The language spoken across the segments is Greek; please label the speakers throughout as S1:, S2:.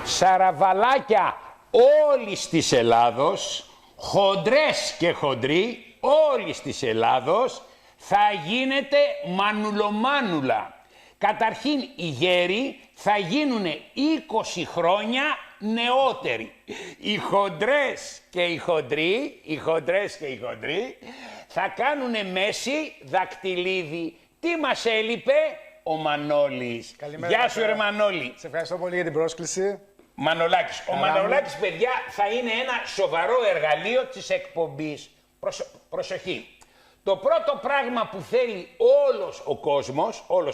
S1: Σαραβαλάκια όλης της Ελλάδος, χοντρές και χοντροί όλης της Ελλάδος, θα γίνετε μανουλομάνουλα. Καταρχήν οι γέροι θα γίνουν 20 χρόνια νεότεροι. Οι χοντρές και οι χοντροί, θα κάνουνε μέση δακτυλίδι. Τι μας έλειπε? Ο Μανώλης.
S2: Καλημέρα.
S1: Γεια σου ρε Μανώλη.
S2: Σε ευχαριστώ πολύ για την πρόσκληση.
S1: Μανολάκης. Ο Μανολάκης, παιδιά, θα είναι ένα σοβαρό εργαλείο της εκπομπής. Προσοχή. Το πρώτο πράγμα που θέλει όλος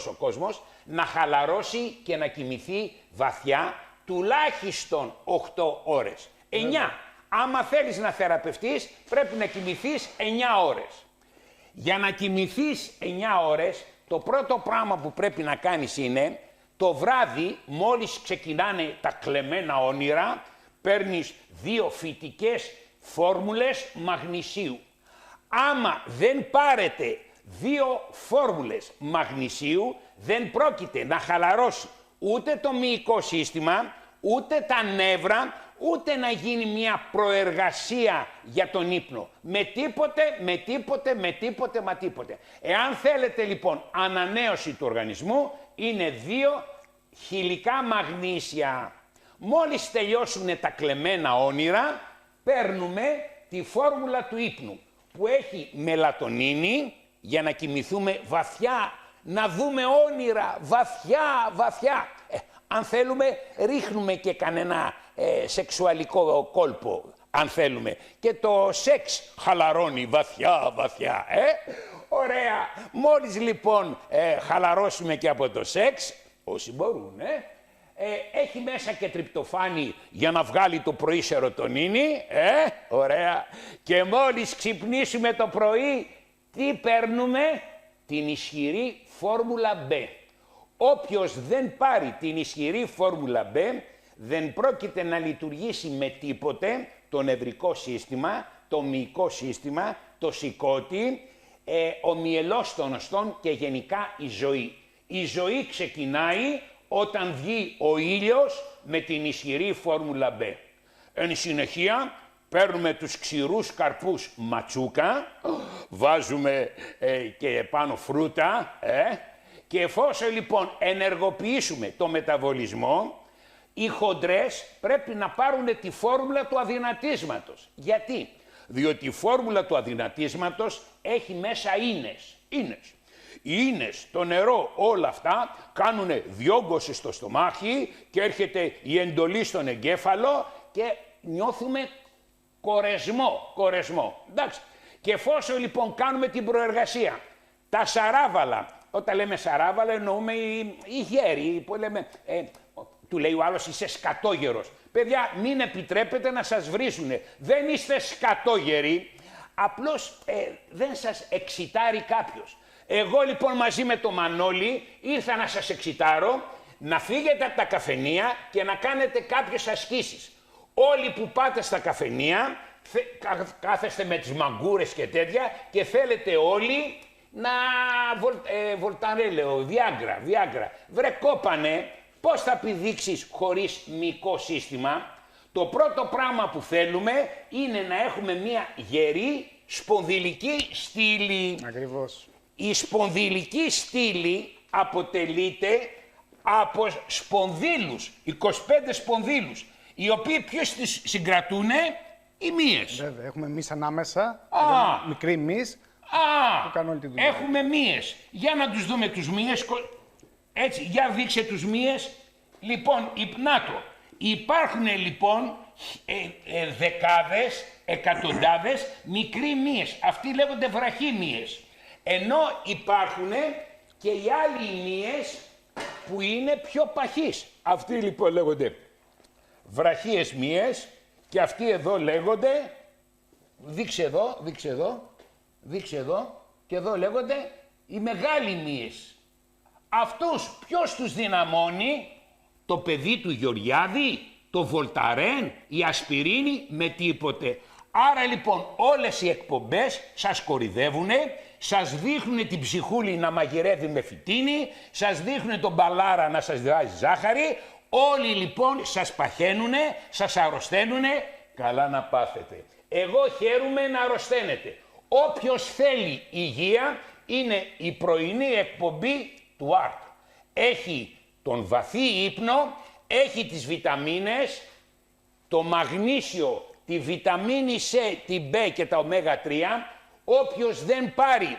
S1: ο κόσμος, να χαλαρώσει και να κοιμηθεί βαθιά τουλάχιστον 8 ώρες. 9. Άμα θέλεις να θεραπευτείς, πρέπει να κοιμηθείς 9 ώρες. Για να κοιμηθείς 9 ώρες, το πρώτο πράγμα που πρέπει να κάνεις είναι, το βράδυ, μόλις ξεκινάνε τα κλεμμένα όνειρα, παίρνεις 2 φυτικές φόρμουλες μαγνησίου. Άμα δεν πάρετε 2 φόρμουλες μαγνησίου, δεν πρόκειται να χαλαρώσει ούτε το μυϊκό σύστημα, ούτε τα νεύρα, ούτε να γίνει μια προεργασία για τον ύπνο. Με τίποτε. Εάν θέλετε λοιπόν ανανέωση του οργανισμού, είναι 2 χυλικά μαγνήσια. Μόλις τελειώσουν τα κλεμμένα όνειρα, παίρνουμε τη φόρμουλα του ύπνου, που έχει μελατονίνη για να κοιμηθούμε βαθιά, να δούμε όνειρα βαθιά. Αν θέλουμε, ρίχνουμε και κανένα σεξουαλικό κόλπο, αν θέλουμε. Και το σεξ χαλαρώνει βαθιά. Ωραία. Μόλις λοιπόν χαλαρώσουμε και από το σεξ, όσοι μπορούν, έχει μέσα και τριπτοφάνι για να βγάλει το πρωί σερωτονίνη, ωραία. Και μόλις ξυπνήσουμε το πρωί, τι παίρνουμε? Την ισχυρή φόρμουλα B. Όποιος δεν πάρει την ισχυρή φόρμουλα B, δεν πρόκειται να λειτουργήσει με τίποτε το νευρικό σύστημα, το μυϊκό σύστημα, το σηκώτη, ο μυελός των οστών και γενικά η ζωή. Η ζωή ξεκινάει όταν βγει ο ήλιος με την ισχυρή φόρμουλα B. Εν συνεχεία, παίρνουμε τους ξηρούς καρπούς ματσούκα, βάζουμε και πάνω φρούτα, και εφόσον λοιπόν ενεργοποιήσουμε το μεταβολισμό, οι χοντρές πρέπει να πάρουν τη φόρμουλα του αδυνατίσματος. Γιατί? Διότι η φόρμουλα του αδυνατίσματος έχει μέσα ίνες. Οι ίνες, το νερό, όλα αυτά κάνουν διόγκωση στο στομάχι και έρχεται η εντολή στον εγκέφαλο και νιώθουμε κορεσμό. Εντάξει. Και εφόσον λοιπόν κάνουμε την προεργασία, τα σαράβαλα, όταν λέμε σαράβαλα εννοούμε οι γέροι, που λέμε, του λέει ο άλλος είσαι σκατόγερος. Παιδιά, μην επιτρέπετε να σας βρίσουνε. Δεν είστε σκατόγεροι, απλώς δεν σας εξητάρει κάποιος. Εγώ λοιπόν μαζί με το Μανώλη ήρθα να σας εξητάρω, να φύγετε από τα καφενεία και να κάνετε κάποιες ασκήσεις. Όλοι που πάτε στα καφενεία, κάθεστε με τις μαγκούρες και τέτοια και θέλετε όλοι να βολταρέ, λέω, Βιάγκρα. Βρε κόπανε, πώς θα πηδήξεις χωρίς μυϊκό σύστημα? Το πρώτο πράγμα που θέλουμε είναι να έχουμε μια γερή σπονδυλική στήλη. Ακριβώς. Η σπονδυλική στήλη αποτελείται από σπονδύλους, 25 σπονδύλους, οι οποίοι ποιος τις συγκρατούνε? Οι μύες.
S2: Βέβαια, έχουμε μυς ανάμεσα, μικρή μυς, που κάνουν όλη τη δουλειά.
S1: Έχουμε μύες. Για να τους δούμε τους μύες. Έτσι, για δείξε τους μύες. Λοιπόν, υπνάτο. Υπάρχουν λοιπόν δεκάδες, εκατοντάδες μικροί μύες. Αυτοί λέγονται βραχύμυες. Ενώ υπάρχουν και οι άλλοι μύες που είναι πιο παχείς. Αυτοί λοιπόν λέγονται βραχίες μύες και αυτοί εδώ λέγονται, δείξε εδώ και εδώ λέγονται οι μεγάλοι μύες. Αυτούς ποιος τους δυναμώνει? Το παιδί του Γεωργιάδη, το Βολταρέν, η ασπιρίνη, με τίποτε. Άρα λοιπόν όλες οι εκπομπές σας κορυδεύουνε, σας δείχνουν την ψυχούλη να μαγειρεύει με φυτίνη, σας δείχνουν τον μπαλάρα να σας βάζει ζάχαρη, Όλοι λοιπόν σας παχαίνουνε, σας αρρωσταίνουνε, καλά να πάθετε. Εγώ χαίρομαι να αρρωσταίνετε. Όποιος θέλει υγεία, είναι η πρωινή εκπομπή του Art. Έχει τον βαθύ ύπνο, έχει τις βιταμίνες, το μαγνήσιο, τη βιταμίνη C, την B και τα ω3. Όποιος δεν πάρει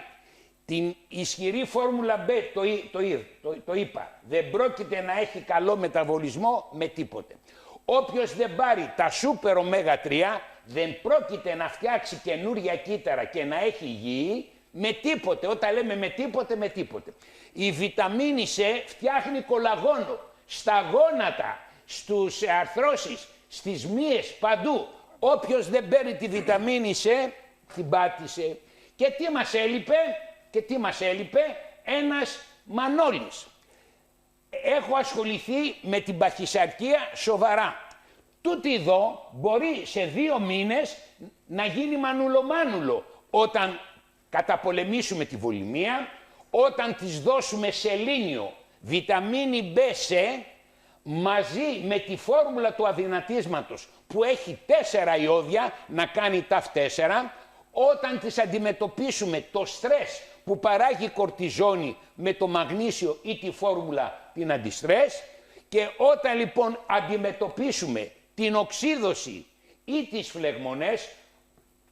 S1: την ισχυρή φόρμουλα B, το είπα, δεν πρόκειται να έχει καλό μεταβολισμό με τίποτε. Όποιος δεν πάρει τα σούπερ ω3, δεν πρόκειται να φτιάξει καινούρια κύτταρα και να έχει υγιή με τίποτε. Όταν λέμε με τίποτε, με τίποτε. Η βιταμίνη C φτιάχνει κολαγόνο στα γόνατα, στους αρθρώσεις, στις μύες, παντού. Όποιος δεν παίρνει τη βιταμίνη C, την πάτησε. Και τι μας έλειπε, ένας Μανώλης. Έχω ασχοληθεί με την παχυσαρκία σοβαρά. Τούτη εδώ μπορεί σε 2 μήνες να γίνει μανουλομάνουλο όταν καταπολεμήσουμε τη βολημία, όταν της δώσουμε σελήνιο, βιταμίνη B, C, μαζί με τη φόρμουλα του αδυνατίσματος που έχει 4 ιόδια να κάνει ταφ4, όταν της αντιμετωπίσουμε το στρες που παράγει κορτιζόνη με το μαγνήσιο ή τη φόρμουλα την αντιστρες, και όταν λοιπόν αντιμετωπίσουμε την οξύδωση ή τις φλεγμονές,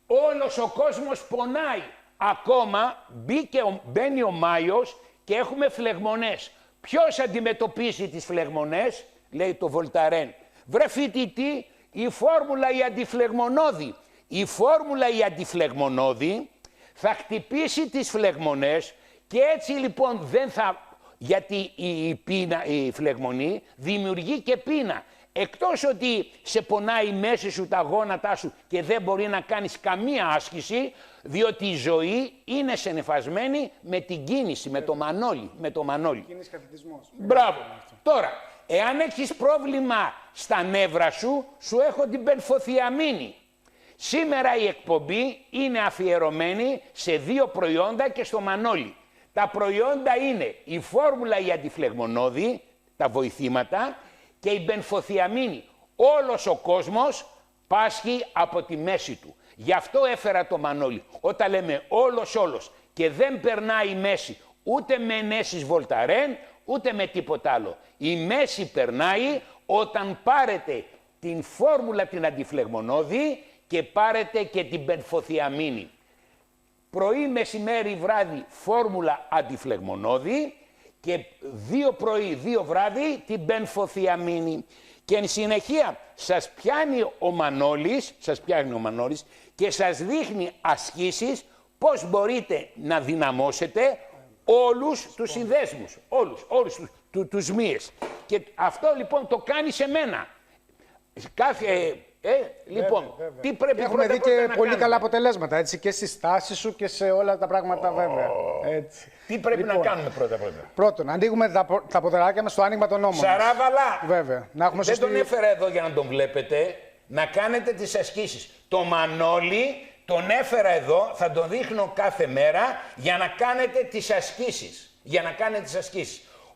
S1: όλος ο κόσμος πονάει. Ακόμα μπαίνει ο Μάιος και έχουμε φλεγμονές. Ποιος αντιμετωπίζει τις φλεγμονές, λέει το Βολταρέν. Βρε φοιτητή, η φόρμουλα η αντιφλεγμονώδη. Η φόρμουλα η αντιφλεγμονώδη θα χτυπήσει τις φλεγμονές και έτσι λοιπόν δεν θα... Γιατί η φλεγμονή δημιουργεί και πείνα. Εκτός ότι σε πονάει η μέση σου, τα γόνατά σου και δεν μπορεί να κάνεις καμία άσκηση, διότι η ζωή είναι σενεφασμένη με την κίνηση, με το Μανώλη.
S2: Κίνηση καθητισμός.
S1: Μπράβο. Τώρα, εάν έχεις πρόβλημα στα νεύρα σου, σου έχω την πενφοθιαμίνη. Σήμερα η εκπομπή είναι αφιερωμένη σε 2 προϊόντα και στο Μανώλη. Τα προϊόντα είναι η φόρμουλα η αντιφλεγμονώδη, τα βοηθήματα, και η μπενφοθιαμίνη. Όλος ο κόσμος πάσχει από τη μέση του. Γι' αυτό έφερα το Μανώλη. Όταν λέμε όλος και δεν περνάει η μέση ούτε με ενέσεις Βολταρέν, ούτε με τίποτα άλλο. Η μέση περνάει όταν πάρετε την φόρμουλα την αντιφλεγμονώδη και πάρετε και την μπενφοθιαμίνη. Πρωί, μεσημέρι, βράδυ φόρμουλα αντιφλεγμονώδη και 2 πρωί, 2 βράδυ την μπενφοθιαμίνη. Και εν συνεχεία σας πιάνει ο Μανώλης, και σας δείχνει ασκήσεις πώς μπορείτε να δυναμώσετε όλους τους συνδέσμους, όλους τους μύες. Και αυτό λοιπόν το κάνει σε μένα. Λοιπόν,
S2: βέβαια.
S1: τι πρέπει
S2: έχουμε
S1: πρώτα
S2: δει και
S1: να
S2: πολύ
S1: κάνουμε.
S2: καλά αποτελέσματα, έτσι, και στη στάση σου και σε όλα τα πράγματα, βέβαια. Έτσι.
S1: Τι πρέπει
S2: Λοιπόν,
S1: να κάνουμε πρώτα.
S2: Πρώτον, ανοίγουμε τα ποδαράκια μας στο άνοιγμα των ώμων.
S1: Σαράβαλα,
S2: Βέβαια. Να έχουμε
S1: δεν τον έφερα εδώ για να τον βλέπετε, να κάνετε τις ασκήσεις. Το Μανώλη τον έφερα εδώ, θα τον δείχνω κάθε μέρα για να κάνετε τις ασκήσεις.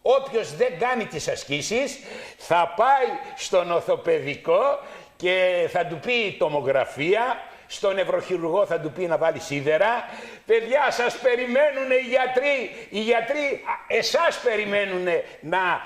S1: Όποιος δεν κάνει τις ασκήσεις θα πάει στον ορθοπαιδικό και θα του πει τομογραφία, στον νευροχειρουργό θα του πει να βάλει σίδερα. Παιδιά, σας περιμένουν οι γιατροί, εσάς περιμένουν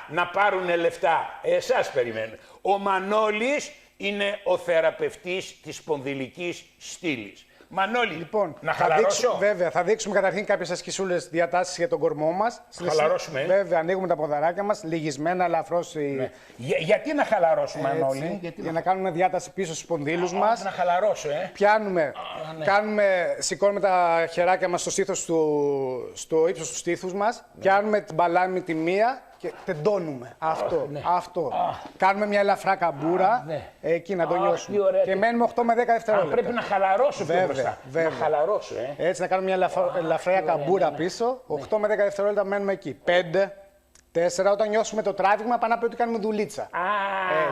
S1: να πάρουν λεφτά, εσάς περιμένουν. Ο Μανώλης είναι ο θεραπευτής της σπονδυλικής στήλης. Μανώλη,
S2: Λοιπόν,
S1: να χαλαρώσω.
S2: Βέβαια, θα δείξουμε καταρχήν κάποιες ασκησούλες, διατάσεις για τον κορμό μας.
S1: Χαλαρώσουμε.
S2: Βέβαια, ανοίγουμε τα ποδαράκια μας, λυγισμένα, ελαφρώς.
S1: Ναι. Γιατί να χαλαρώσουμε, Μανώλη?
S2: Για να κάνουμε διάταση πίσω στους σπονδύλους μας.
S1: Να χαλαρώσω,
S2: Πιάνουμε, σηκώνουμε τα χεράκια μας στο στήθος στο ύψος του στήθους μας. Πιάνουμε την μπαλάνη με τη μία και τεντώνουμε. Αυτό. Κάνουμε μια ελαφρά καμπούρα, εκεί να το νιώσουμε. Και μένουμε 8 με 10 δευτερόλεπτα.
S1: Πρέπει να χαλαρώσω πιο μπροστά.
S2: Βέβαια.
S1: Να χαλαρώσω,
S2: Έτσι, να κάνουμε μια ελαφρά καμπούρα πίσω. 8 με 10 δευτερόλεπτα μένουμε εκεί. 5, 4, όταν νιώσουμε το τράβηγμα, πάνω από ότι κάνουμε δουλίτσα.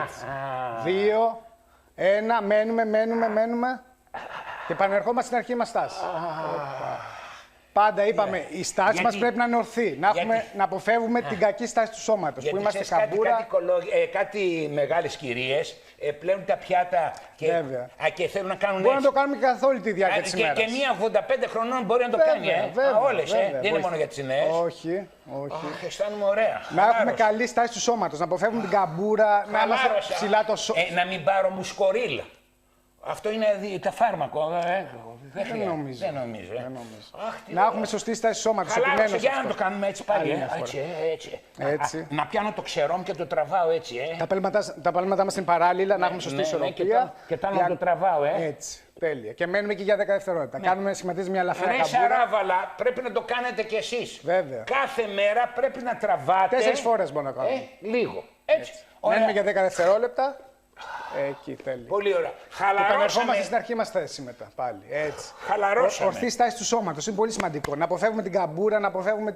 S2: Έτσι. 2, 1, μένουμε. Και επανερχόμαστε στην αρχή μας στάση. Πάντα είπαμε, η στάση μας πρέπει να είναι ορθή. Να αποφεύγουμε την κακή στάση του σώματος. Που είμαστε καμπούρα.
S1: Κάτι μεγάλες κυρίες πλένουν τα πιάτα και θέλουν να κάνουν.
S2: Μπορεί να το κάνουμε καθ' όλη τη διάρκεια της ημέρας.
S1: Και μία 85 χρονών μπορεί να το κάνει. Όλες, δεν είναι μόνο για τις νέες.
S2: Όχι.
S1: Αισθάνομαι ωραία.
S2: Να έχουμε καλή στάση του σώματος, να αποφεύγουμε την καμπούρα, να είμαστε ψηλά το σώμα.
S1: Να μην πάρω μουσκορίλα. Αυτό είναι τα φάρμακο.
S2: Δεν νομίζω.
S1: Αχ,
S2: να έχουμε σωστή στάση σώματος.
S1: Χαλάρωσε, για να το κάνουμε έτσι πάλι. Έτσι. Να πιάνω το ξερό μου και το τραβάω έτσι.
S2: Τα πάλματά μας είναι παράλληλα, να έχουμε σωστή ισορροπία.
S1: Και το άλλο να το τραβάω.
S2: Έτσι. Τέλεια. Και μένουμε και για 10 δευτερόλεπτα. Κάνουμε σχηματίζει μια ελαφρά καμπούρα.
S1: Σαράβαλα, πρέπει να το κάνετε κι εσείς.
S2: Βέβαια.
S1: Κάθε μέρα πρέπει να τραβάτε.
S2: 4 φορές μπορούμε να κάνουμε.
S1: Λίγο. Έτσι.
S2: Μένουμε για 10 δευτερόλεπτα. Εκεί, τέλεια.
S1: Πολύ ωραία.
S2: Επανερχόμαστε στην αρχή μας θέση μετά. Πάλι. Έτσι.
S1: Χαλαρώσαμε.
S2: Ορθή στάση του σώματος. Είναι πολύ σημαντικό. Να αποφεύγουμε την καμπούρα, να αποφεύγουμε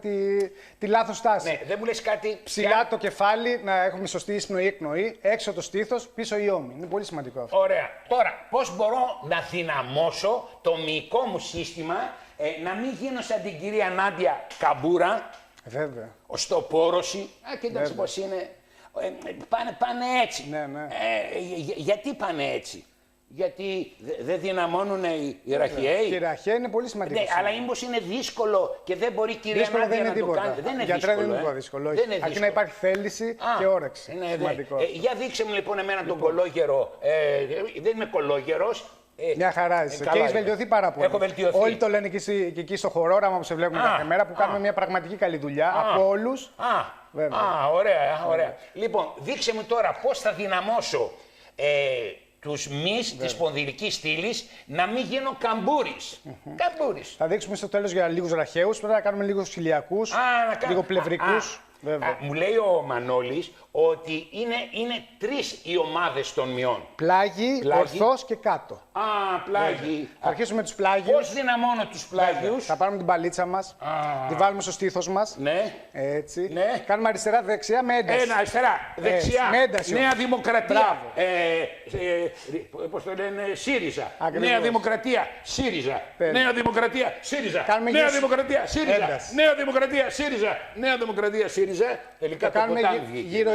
S2: τη λάθος στάση.
S1: Ναι, δεν μου λες κάτι.
S2: Ψηλά το κεφάλι, να έχουμε σωστή εισπνοή-εκπνοή. Έξω το στήθος, πίσω η ώμη. Είναι πολύ σημαντικό αυτό.
S1: Ωραία. Τώρα, πώς μπορώ να δυναμώσω το μυϊκό μου σύστημα να μην γίνω σαν την κυρία Νάντια Καμπούρα.
S2: Βέβαια.
S1: Οστοπόρωση. Κοίταξε πώς είναι. Πάνε έτσι.
S2: Ναι.
S1: Γιατί πάνε έτσι? Γιατί δεν δυναμώνουν οι ραχιαίοι.
S2: Οι ραχιαίοι είναι πολύ σημαντικό.
S1: Ναι, αλλά ίσως είναι δύσκολο και δεν μπορεί η κυρία Νάντια να το κάνει.
S2: Δεν είναι δύσκολο. Αρκεί να υπάρχει θέληση και όρεξη.
S1: Είναι σημαντικό. Για δείξε μου λοιπόν εμένα τον κολόγερο. Δεν είμαι κολόγερος.
S2: Μια χαρά είσαι. Και έχει βελτιωθεί πάρα πολύ.
S1: Έχω βελτιωθεί.
S2: Όλοι το λένε και εκεί στο χορόραμα που σε βλέπουμε κάθε μέρα που κάνουμε μια πραγματική καλή δουλειά από όλους.
S1: Ωραία. Λοιπόν, δείξε μου τώρα πώς θα δυναμώσω τους μυς της σπονδυλικής στήλης να μην γίνω καμπούρης. Καμπούρης.
S2: Θα δείξουμε στο τέλος για λίγους ραχαίους, μετά να κάνουμε λίγους ηλιακούς, λίγο πλευρικούς.
S1: Μου λέει ο Μανώλης ότι είναι 3 οι ομάδες των μειών.
S2: Πλάγι, ορθός και κάτω.
S1: Πλάγι.
S2: Θα αρχίσουμε με τους πλάγιους.
S1: Πώς δυναμώνω τους πλάγιους?
S2: Θα πάρουμε την παλίτσα μας, τη βάλουμε στο στήθος μας.
S1: Ναι.
S2: Έτσι.
S1: Ναι.
S2: Κάνουμε αριστερά-δεξιά με ένταση.
S1: Αριστερά, δεξιά.
S2: Με ένταση.
S1: Νέα Δημοκρατία. Πώς το λένε, ΣΥΡΙΖΑ.
S2: Ακριβώς.
S1: Νέα Δημοκρατία, ΣΥΡΙΖΑ. Νέα Δημοκρατία, ΣΥΡΙΖΑ.
S2: Νέα
S1: Δημοκρατία, ΣΥΡΙΖΑ. Νέα Δημοκρατία, ΣΥΡΙΖΑ. Νέα Δημοκρατία, ΣΥΡΙΖΑ. Τελικά
S2: το κάνουμε γύρω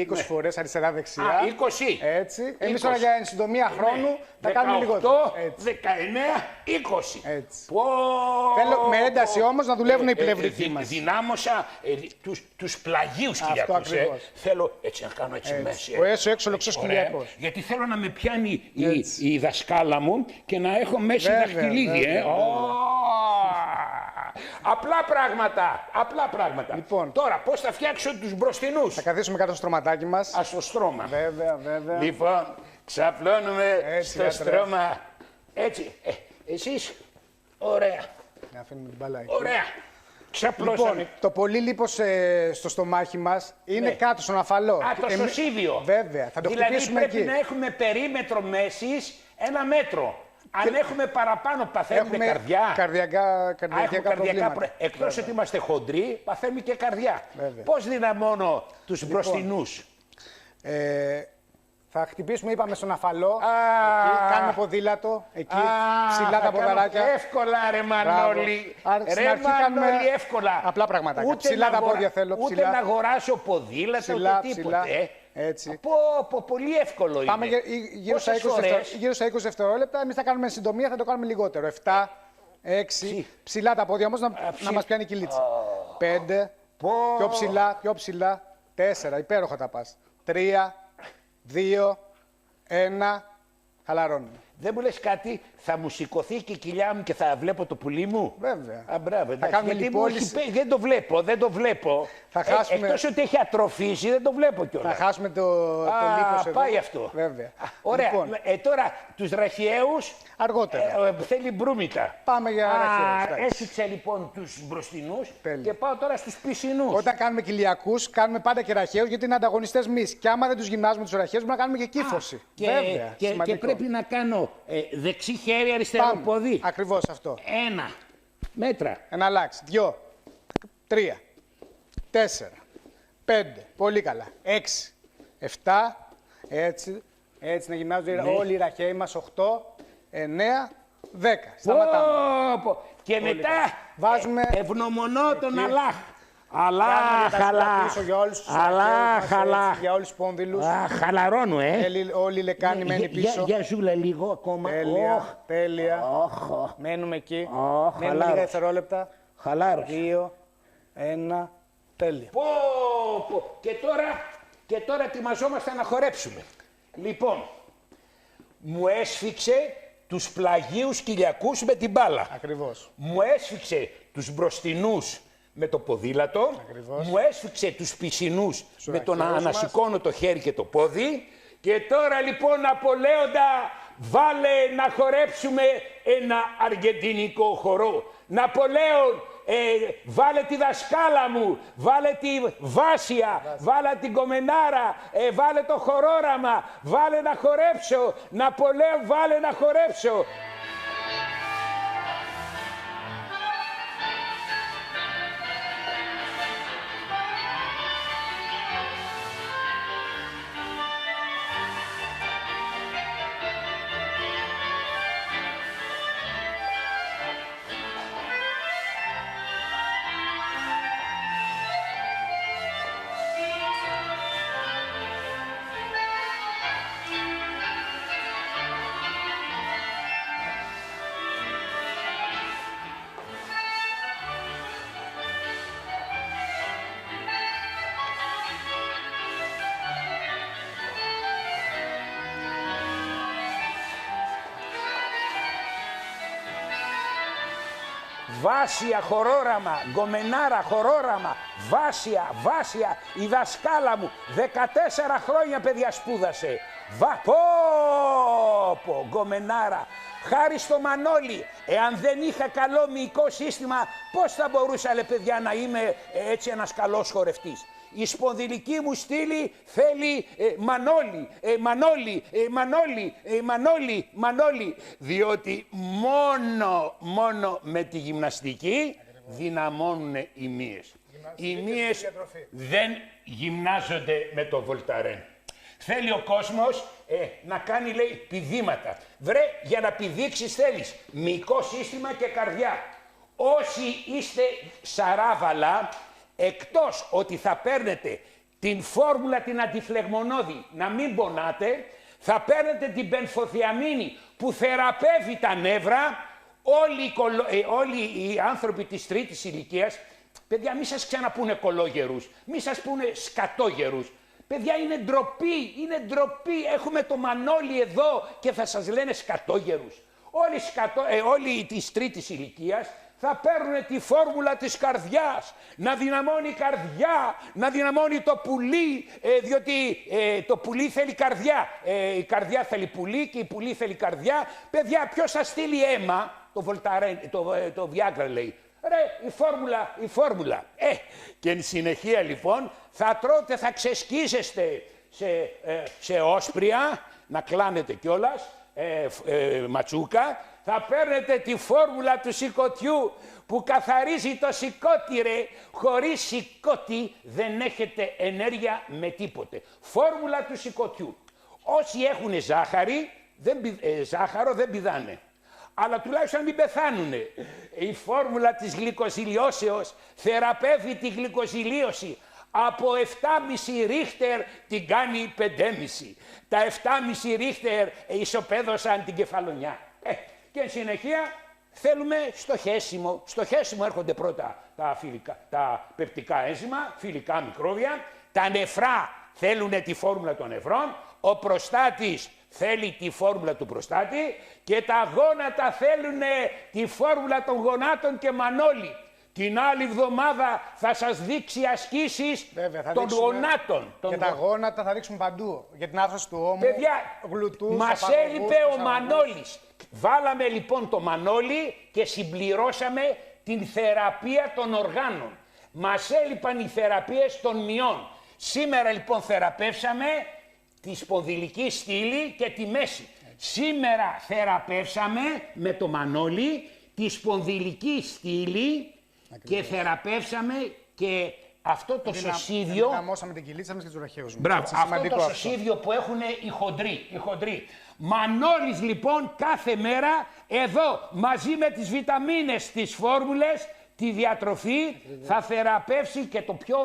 S2: 20 φορές αριστερά-δεξιά.
S1: 20.
S2: Έτσι. Εμείς τώρα για συντομία χρόνου θα κάνουμε λιγότερο.
S1: 19, 20.
S2: Έτσι. Θέλω με ένταση όμως να δουλεύουν οι πλευρικοί μας.
S1: Δυνάμωσα τους πλαγίους Κυριακούς. Θέλω έτσι να κάνω έτσι μέση.
S2: Ο έσω έξω λοξός Κυριακός.
S1: Γιατί θέλω να με πιάνει η δασκάλα μου και να έχω μέση δαχτυλίδι. Απλά πράγματα.
S2: Λοιπόν,
S1: τώρα, πώς θα φτιάξω τους μπροστινούς?
S2: Θα καθίσουμε κάτω στο στρωματάκι μας.
S1: Στο στρώμα.
S2: Βέβαια.
S1: Λοιπόν, ξαπλώνουμε στο στρώμα. Έτσι. Εσείς, ωραία.
S2: Να αφήνουμε την μπάλα εκεί.
S1: Ωραία. Ξαπλώσαμε.
S2: Λοιπόν, το πολύ λίπος στο στομάχι μας είναι κάτω στον αφαλό.
S1: Το σωσίδιο.
S2: Βέβαια. Θα το χτυπήσουμε
S1: πρέπει
S2: εκεί.
S1: Να έχουμε περίμετρο μέσης 1 μέτρο. Αν έχουμε παραπάνω, παθαίνουμε καρδιά.
S2: Καρδιακά προβλήματα.
S1: Εκτός ότι είμαστε χοντροί, παθαίνουμε και καρδιά. Πώς δυναμώνω τους μπροστινούς?
S2: Θα χτυπήσουμε, είπαμε, στον αφαλό. Εκεί, κάνουμε ποδήλατο. Εκεί, ψηλά τα ποδαράκια.
S1: Εύκολα, ρε Μανώλη.
S2: Κάνουμε
S1: εύκολα.
S2: Απλά πραγματάκια. Ψηλά τα πόδια θέλω.
S1: Ούτε να αγοράσω ποδήλατο, ούτε τίποτε.
S2: Έτσι.
S1: Πολύ εύκολο είναι.
S2: Πάμε γύρω στα 20 δευτερόλεπτα. Εμείς θα κάνουμε συντομία, θα το κάνουμε λιγότερο. 7, 6. Ψηλά τα πόδια όμως να μας πιάνει η κυλίτσα. 5. Πιο ψηλά. 4. Υπέροχα τα πας. 3, 2, 1. Χαλαρώνουμε.
S1: Δεν μου λες κάτι, θα μου σηκωθεί και η κοιλιά μου και θα βλέπω το πουλί μου?
S2: Βέβαια.
S1: Μπράβο,
S2: θα κάνουμε
S1: λιπόλυση. Δεν το βλέπω.
S2: Θα χάσουμε...
S1: Εκτός ότι έχει ατροφήσει, δεν το βλέπω κιόλας.
S2: Θα χάσουμε το λίπος εδώ.
S1: Πάει αυτό.
S2: Βέβαια.
S1: Ωραία. Λοιπόν. Τώρα, τους ραχιαίους...
S2: Αργότερα.
S1: Θέλει μπρούμητα.
S2: Πάμε για ραχιαίους.
S1: Έσυξα λοιπόν τους μπροστινούς και πάω τώρα στους πισινούς.
S2: Όταν κάνουμε κοιλιακούς, κάνουμε πάντα και ραχιαίους, γιατί είναι ανταγωνιστές μυς. Και άμα δεν τους γυμνάζουμε τους ραχιαίους, μπορούμε να κάνουμε και κύφωση.
S1: Και πρέπει να κάνω δεξί χέρι, αριστερό πόδι.
S2: Ακριβώς αυτό.
S1: 1. Μέτρα.
S2: Ένα αλλάξει. 2, 3, 4, 5. Πολύ καλά. 6, 7. Έτσι να γυμνάζονται όλοι οι ραχαίοι μας. 8, 9, 10. Σταματάμε.
S1: Και μετά
S2: βάζουμε
S1: ευγνωμονώ τον Αλλάχ. Αλλάχ,
S2: για όλους τους πόνδυλους.
S1: Χαλαρώνω,
S2: Όλοι οι λεκάνοι μένει πίσω.
S1: Για ζούλα λίγο ακόμα.
S2: Τέλεια. Μένουμε εκεί. Μένουμε λίγα δευτερόλεπτα.
S1: Χαλάρωσε.
S2: 2, 1, τέλεια.
S1: Και τώρα ετοιμαζόμαστε να χορέψουμε. Λοιπόν, μου έσφιξε τους πλαγίους κοιλιακούς με την μπάλα.
S2: Ακριβώς.
S1: Μου έσφιξε τους μπροστινούς με το ποδήλατο.
S2: Ακριβώς.
S1: Μου έσφιξε τους πισινούς με το να ανασηκώνω το χέρι και το πόδι. Και τώρα λοιπόν, Απολέοντα, βάλε να χορέψουμε ένα αργεντινικό χορό. Ναπολέον, βάλε τη δασκάλα μου, βάλε τη Βάσια, βάλε την Κομμενάρα, βάλε το χορόραμα, βάλε να χορέψω. Ναπολέον, βάλε να χορέψω. Βάσια χορόραμα, Γκομενάρα χορόραμα, Βάσια, η δασκάλα μου, 14 χρόνια παιδιά σπούδασε. Γκομενάρα, χάρη στο Μανώλη, εάν δεν είχα καλό μυϊκό σύστημα, πώς θα μπορούσα, παιδιά, να είμαι έτσι ένας καλός χορευτής. Η σπονδυλική μου στήλη θέλει Μανώλη, διότι μόνο με τη γυμναστική δυναμώνουν οι μύες. Οι μύες δεν γυμνάζονται με το Βολταρέν. Θέλει ο κόσμος να κάνει, λέει, πηδήματα. Βρε, για να πηδήξεις θέλεις μυϊκό σύστημα και καρδιά. Όσοι είστε σαράβαλα, εκτός ότι θα παίρνετε την φόρμουλα την αντιφλεγμονώδη, να μην πονάτε, θα παίρνετε την πενφοθιαμίνη που θεραπεύει τα νεύρα. Όλοι οι άνθρωποι της τρίτης ηλικίας, παιδιά, μη σας ξαναπούνε κολόγερους, μη σας πούνε σκατόγερους. Παιδιά, είναι ντροπή, έχουμε το Μανώλη εδώ και θα σας λένε σκατόγερους. Όλοι της τρίτης ηλικίας θα παίρνουν τη φόρμουλα της καρδιάς, να δυναμώνει η καρδιά, να δυναμώνει το πουλί, διότι το πουλί θέλει καρδιά. Η καρδιά θέλει πουλί και η πουλί θέλει καρδιά. Παιδιά, ποιος θα στείλει αίμα, το Βολταρέν, το Viagra λέει. Ρε, η φόρμουλα. Και εν συνεχεία λοιπόν θα τρώτε, θα ξεσκίζεστε σε όσπρια, να κλάνετε κιόλας, ματσούκα. Θα παίρνετε τη φόρμουλα του σηκωτιού που καθαρίζει το σηκώτη, ρε. Χωρίς σηκώτη δεν έχετε ενέργεια με τίποτε. Φόρμουλα του σηκωτιού. Όσοι έχουν ζάχαρο δεν πηδάνε. Αλλά τουλάχιστον μην πεθάνουνε. Η φόρμουλα της γλυκοζηλιώσεως θεραπεύει τη γλυκοζηλίωση. Από 7,5 ρίχτερ την κάνει 5,5. Τα 7,5 ρίχτερ ισοπαίδωσαν την κεφαλονιά. Και εν συνεχεία θέλουμε στο χέσιμο. Στο χέσιμο έρχονται πρώτα τα πεπτικά ένζημα, φιλικά μικρόβια. Τα νεφρά θέλουν τη φόρμουλα των νεφρών. Ο προστάτης θέλει τη φόρμουλα του προστάτη. Και τα γόνατα θέλουν τη φόρμουλα των γονάτων και Μανώλη. Την άλλη εβδομάδα θα σας δείξει ασκήσεις των γονάτων.
S2: Και τα γόνατα θα δείξουμε παντού. Για την άρθρωση του ώμου,
S1: παιδιά,
S2: γλουτούς,
S1: μας έλειπε ο Μανώλης. Βάλαμε λοιπόν το Μανώλη και συμπληρώσαμε την θεραπεία των οργάνων. Μας έλειπαν οι θεραπείες των μειών. Σήμερα λοιπόν θεραπεύσαμε τη σπονδυλική στήλη και τη μέση. Σήμερα θεραπεύσαμε με το Μανώλη τη σπονδυλική στήλη. Ακριβώς. Και θεραπεύσαμε και αυτό το σωσίδιο.
S2: Δυναμώσαμε την κοιλίτσα μας και τους βραχαίους μας.
S1: Μπράβο, αυτό το σωσίδιο που έχουν οι χοντροί. Μανώλης λοιπόν κάθε μέρα εδώ μαζί με τις βιταμίνες, τις φόρμουλες, τη διατροφή θα θεραπεύσει και το πιο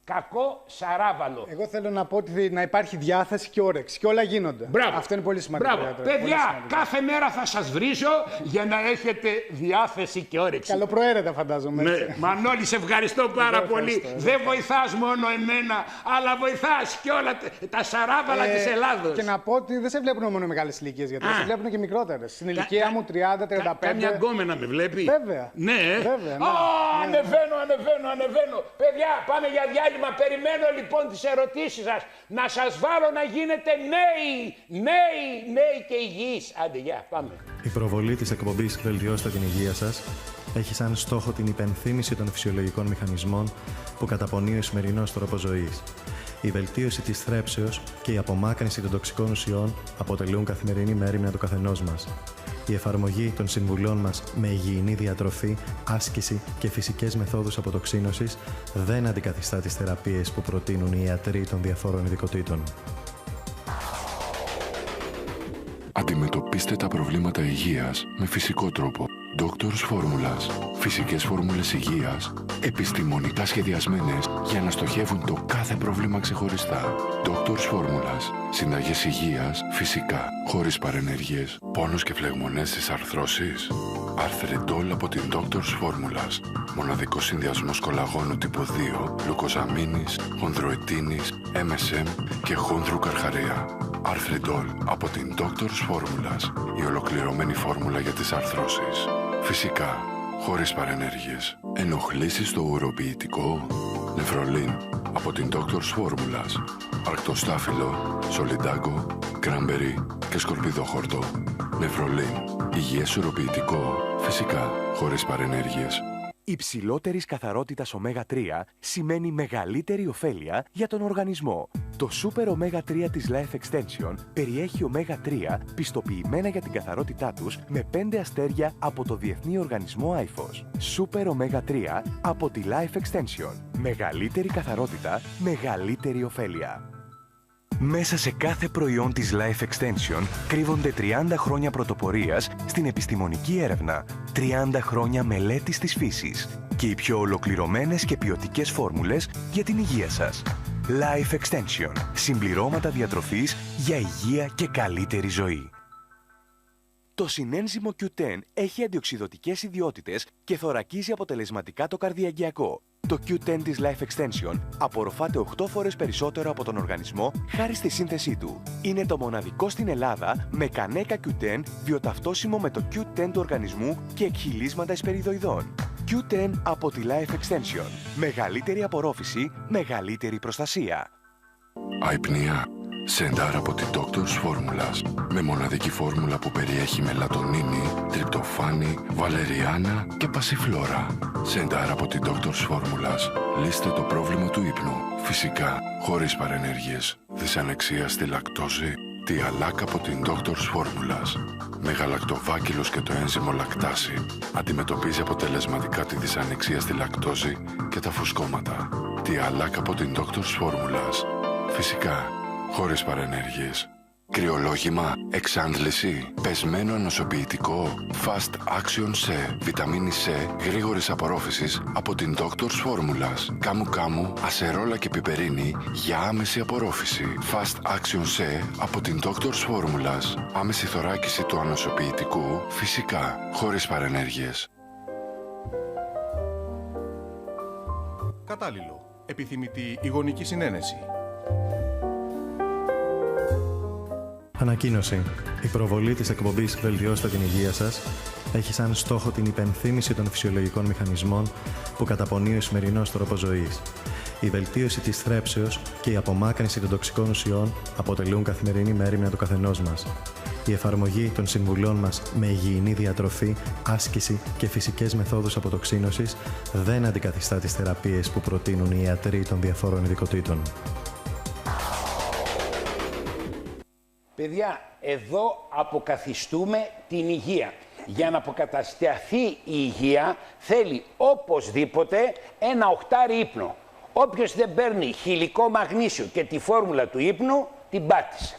S1: κακό σαράβαλο.
S2: Εγώ θέλω να πω ότι να υπάρχει διάθεση και όρεξη και όλα γίνονται.
S1: Μπράβο.
S2: Αυτό είναι πολύ σημαντικό.
S1: Μπράβο. Παιδιά, κάθε μέρα θα σας βρίζω για να έχετε διάθεση και όρεξη.
S2: Καλοπροαίρετα φαντάζομαι.
S1: Ναι. Μανώλη, σε ευχαριστώ πάρα πολύ. Δεν βοηθάς μόνο εμένα, αλλά βοηθάς και όλα τα σαράβαλα της Ελλάδος.
S2: Και να πω ότι δεν σε βλέπουν μόνο μεγάλες ηλικίες, γιατί σε βλέπουν και μικρότερες. Στην ηλικία μου 30-35.
S1: Κάμια γκόμενα με βλέπει.
S2: Βέβαια.
S1: Ναι.
S2: Βέβαια, ναι.
S1: Ανεβαίνω. Παιδιά, πάμε για διάλειμμα. Περιμένω λοιπόν τις ερωτήσεις σας. Να σας βάλω να γίνετε νέοι και υγιείς. Άντε, γεια, πάμε.
S3: Η προβολή της εκπομπής «Βελτιώστε την υγεία σας» έχει σαν στόχο την υπενθύμηση των φυσιολογικών μηχανισμών που καταπονεί ο σημερινός τρόπος ζωής. Η βελτίωση της θρέψεως και η απομάκρυνση των τοξικών ουσιών αποτελούν καθημερινή μέριμνα του καθενός μας. Η εφαρμογή των συμβουλών μας με υγιεινή διατροφή, άσκηση και φυσικές μεθόδους αποτοξίνωσης δεν αντικαθιστά τις θεραπείες που προτείνουν οι ιατροί των διαφόρων ειδικοτήτων.
S4: Αντιμετωπίστε τα προβλήματα υγείας με φυσικό τρόπο. Doctor's Formulas. Φυσικές φόρμουλες υγείας, επιστημονικά σχεδιασμένες για να στοχεύουν το κάθε πρόβλημα ξεχωριστά. Doctor's Formulas. Συνταγές υγείας, φυσικά, χωρίς παρενέργειες. Πόνος και φλεγμονές στις αρθρώσεις. Αρθρεντόλ από την Doctor's Formulas. Μοναδικός συνδυασμός κολαγόνου τύπου 2, λουκοζαμίνης, χονδροετίνης, MSM και χόνδρου καρχαρέα. Αρθρεντόλ από την Doctor's Formulas. Η ολοκληρωμένη φόρμουλα για τις αρθρώσεις. Φυσικά, χωρίς παρενέργειες. Ενοχλήσεις στο ουροποιητικό. Νεφρολίν από την Doctor's Formulas. Αρκτοστάφυλλο, σολιντάγκο, κράμπερι και σκορπιδόχορτο. Νεφρολίν. Υγιές ουροποιητικό. Φυσικά, χωρίς παρενέργειες.
S5: Υψηλότερης καθαρότητας ω3 σημαίνει μεγαλύτερη ωφέλεια για τον οργανισμό. Το Super Omega 3 της Life Extension περιέχει Omega 3 πιστοποιημένα για την καθαρότητά τους με 5 αστέρια από το Διεθνή Οργανισμό IFOS. Super Omega 3 από τη Life Extension. Μεγαλύτερη καθαρότητα, μεγαλύτερη ωφέλεια. Μέσα σε κάθε προϊόν της Life Extension κρύβονται 30 χρόνια πρωτοπορίας στην επιστημονική έρευνα, 30 χρόνια μελέτης της φύσης και οι πιο ολοκληρωμένες και ποιοτικές φόρμουλες για την υγεία σας. Life Extension. Συμπληρώματα διατροφής για υγεία και καλύτερη ζωή. Το συνένζυμο Q10 έχει αντιοξυδωτικές ιδιότητες και θωρακίζει αποτελεσματικά το καρδιαγγειακό. Το Q10 της Life Extension απορροφάται 8 φορές περισσότερο από τον οργανισμό χάρη στη σύνθεσή του. Είναι το μοναδικό στην Ελλάδα με κανέκα Q10 βιοταυτόσιμο με το Q10 του οργανισμού και εκχυλίσματα εσπεριδοειδών. Q10 από τη Life Extension. Μεγαλύτερη απορρόφηση, μεγαλύτερη προστασία.
S4: Αϊπνία. Σεντάρ από την Doctor's Formulas. Με μοναδική φόρμουλα που περιέχει μελατονίνη, τριπτοφάνη, βαλεριάνα και πασιφλόρα. Σεντάρ από την Doctor's Formulas. Λύστε το πρόβλημα του ύπνου. Φυσικά, χωρίς παρενέργειες. Δυσανεξία στη λακτόζη. Τι αλάκ από την Doctor's Formulas. Με γαλακτοβάκυλος και το ένζυμο λακτάση. Αντιμετωπίζει αποτελεσματικά τη δυσανεξία στη λακτόζη και τα φουσκώματα. Τι αλάκ από την Doctor's Formulas. Φυσικά, χωρίς παρενέργειες. Κρυολόγημα, εξάντληση, πεσμένο ανοσοποιητικό, Fast Action C, βιταμίνη C, γρήγορης απορρόφησης από την Doctor's Formulas. Κάμου κάμου, ασερόλα και πιπερίνη για άμεση απορρόφηση. Fast Action C από την Doctor's Formulas. Άμεση θωράκιση του ανοσοποιητικού, φυσικά, χωρίς παρενέργειες.
S6: Κατάλληλο. Επιθυμητή η γονική συνένεση.
S3: Ανακοίνωση. Η προβολή της εκπομπής «Βελτιώστε την υγεία σας» έχει σαν στόχο την υπενθύμηση των φυσιολογικών μηχανισμών που καταπονεί ο σημερινός τρόπος ζωής. Η βελτίωση της θρέψεως και η απομάκρυνση των τοξικών ουσιών αποτελούν καθημερινή μέριμνα του καθενός μας. Η εφαρμογή των συμβουλών μας με υγιεινή διατροφή, άσκηση και φυσικές μεθόδους αποτοξίνωσης δεν αντικαθιστά τις θεραπείες που προτείνουν οι ιατροί των διαφόρων ειδικοτήτων.
S1: Παιδιά, εδώ αποκαθιστούμε την υγεία. Για να αποκατασταθεί η υγεία θέλει οπωσδήποτε ένα 8 ύπνο. Όποιος δεν παίρνει χυλικό μαγνήσιο και τη φόρμουλα του ύπνου, την πάτησε.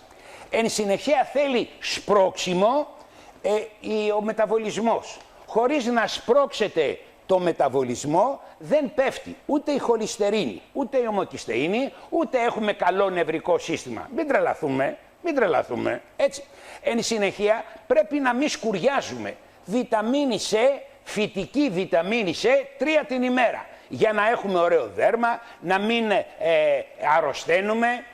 S1: Εν συνεχεία θέλει σπρώξιμο ο μεταβολισμός. Χωρίς να σπρώξετε το μεταβολισμό δεν πέφτει ούτε η χολυστερίνη, ούτε η ομοκυστεΐνη, ούτε έχουμε καλό νευρικό σύστημα. Μην τρελαθούμε, έτσι. Εν συνεχεία πρέπει να μην σκουριάζουμε. Βιταμίνη C, φυτική βιταμίνη C, 3 την ημέρα. Για να έχουμε ωραίο δέρμα, να μην αρρωσταίνουμε.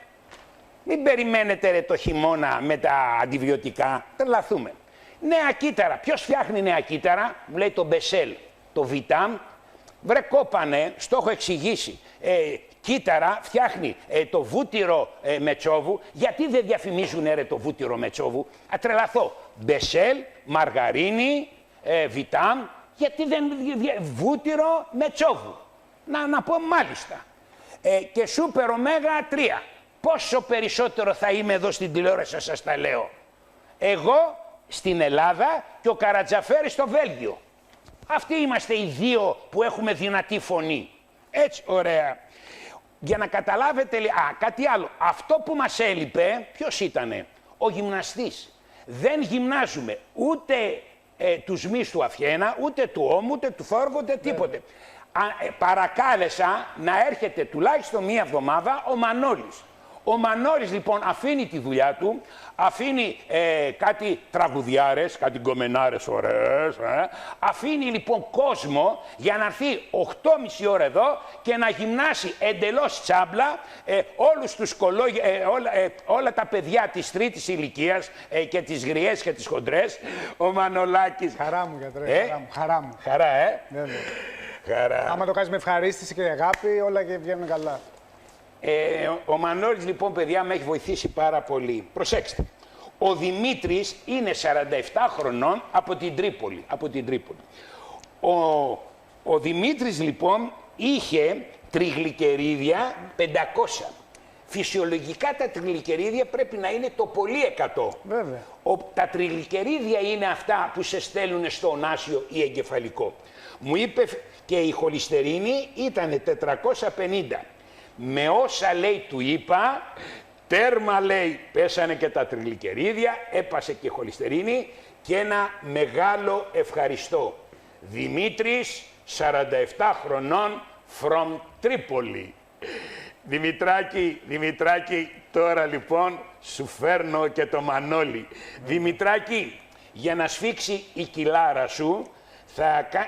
S1: Μην περιμένετε το χειμώνα με τα αντιβιωτικά, τρελαθούμε. Νέα κύτταρα. Ποιος φτιάχνει νέα κύτταρα? Μου λέει το Μπεσέλ, το Βιτάμ. Βρε κόπανε, στο έχω εξηγήσει. Κύτταρα φτιάχνει το βούτυρο μετσόβου. Γιατί δεν διαφημίζουν το βούτυρο μετσόβου? Ατρελαθώ. Μπεσέλ, μαργαρίνη, Βιτάμ. Γιατί δεν βούτυρο μετσόβου? Να πω μάλιστα. Και σούπερ ωμέγα 3. Πόσο περισσότερο θα είμαι εδώ στην τηλεόραση, σας τα λέω. Εγώ στην Ελλάδα και ο Καρατζαφέρης στο Βέλγιο. Αυτοί είμαστε οι δύο που έχουμε δυνατή φωνή. Έτσι, ωραία. Για να καταλάβετε, κάτι άλλο. Αυτό που μας έλειπε, ποιος ήτανε? Ο γυμναστής. Δεν γυμνάζουμε ούτε τους μυς του Αφιένα, ούτε του ώμου, ούτε του θόρυβου, ούτε τίποτε. Παρακάλεσα να έρχεται τουλάχιστον μία εβδομάδα ο Μανώλης. Ο Μανώλης λοιπόν αφήνει τη δουλειά του, αφήνει κάτι τραγουδιάρες, κάτι γκομενάρες ωραίες, αφήνει λοιπόν κόσμο για να έρθει 8,5 ώρα εδώ και να γυμνάσει εντελώς τσάμπλα όλους τους όλα τα παιδιά της τρίτης ηλικίας και τις γριές και τις χοντρές. Ο Μανολάκης.
S2: Χαρά μου, γιατρέ, χαρά μου.
S1: Χαρά,
S2: Χαρά. Άμα το κάνεις με ευχαρίστηση και αγάπη, όλα και βγαίνουν καλά.
S1: Ο Μανώλης λοιπόν, παιδιά, με έχει βοηθήσει πάρα πολύ. Προσέξτε, ο Δημήτρης είναι 47 χρονών από την Τρίπολη. Ο Δημήτρης λοιπόν είχε τριγλικερίδια 500. Φυσιολογικά τα τριγλικερίδια πρέπει να είναι το πολύ 100.
S2: Βέβαια.
S1: Τα τριγλικερίδια είναι αυτά που σε στέλνουν στο ονάσιο ή εγκεφαλικό. Μου είπε και η χολυστερίνη ήταν 450. Με όσα λέει του είπα, τέρμα λέει, πέσανε και τα τριγλικερίδια, έπασε και η χολυστερίνη και ένα μεγάλο ευχαριστώ. Δημήτρης, 47 χρονών, from Τρίπολη. Δημητράκη, τώρα λοιπόν σου φέρνω και το Μανώλη. Δημητράκη, για να σφίξει η κοιλάρα σου,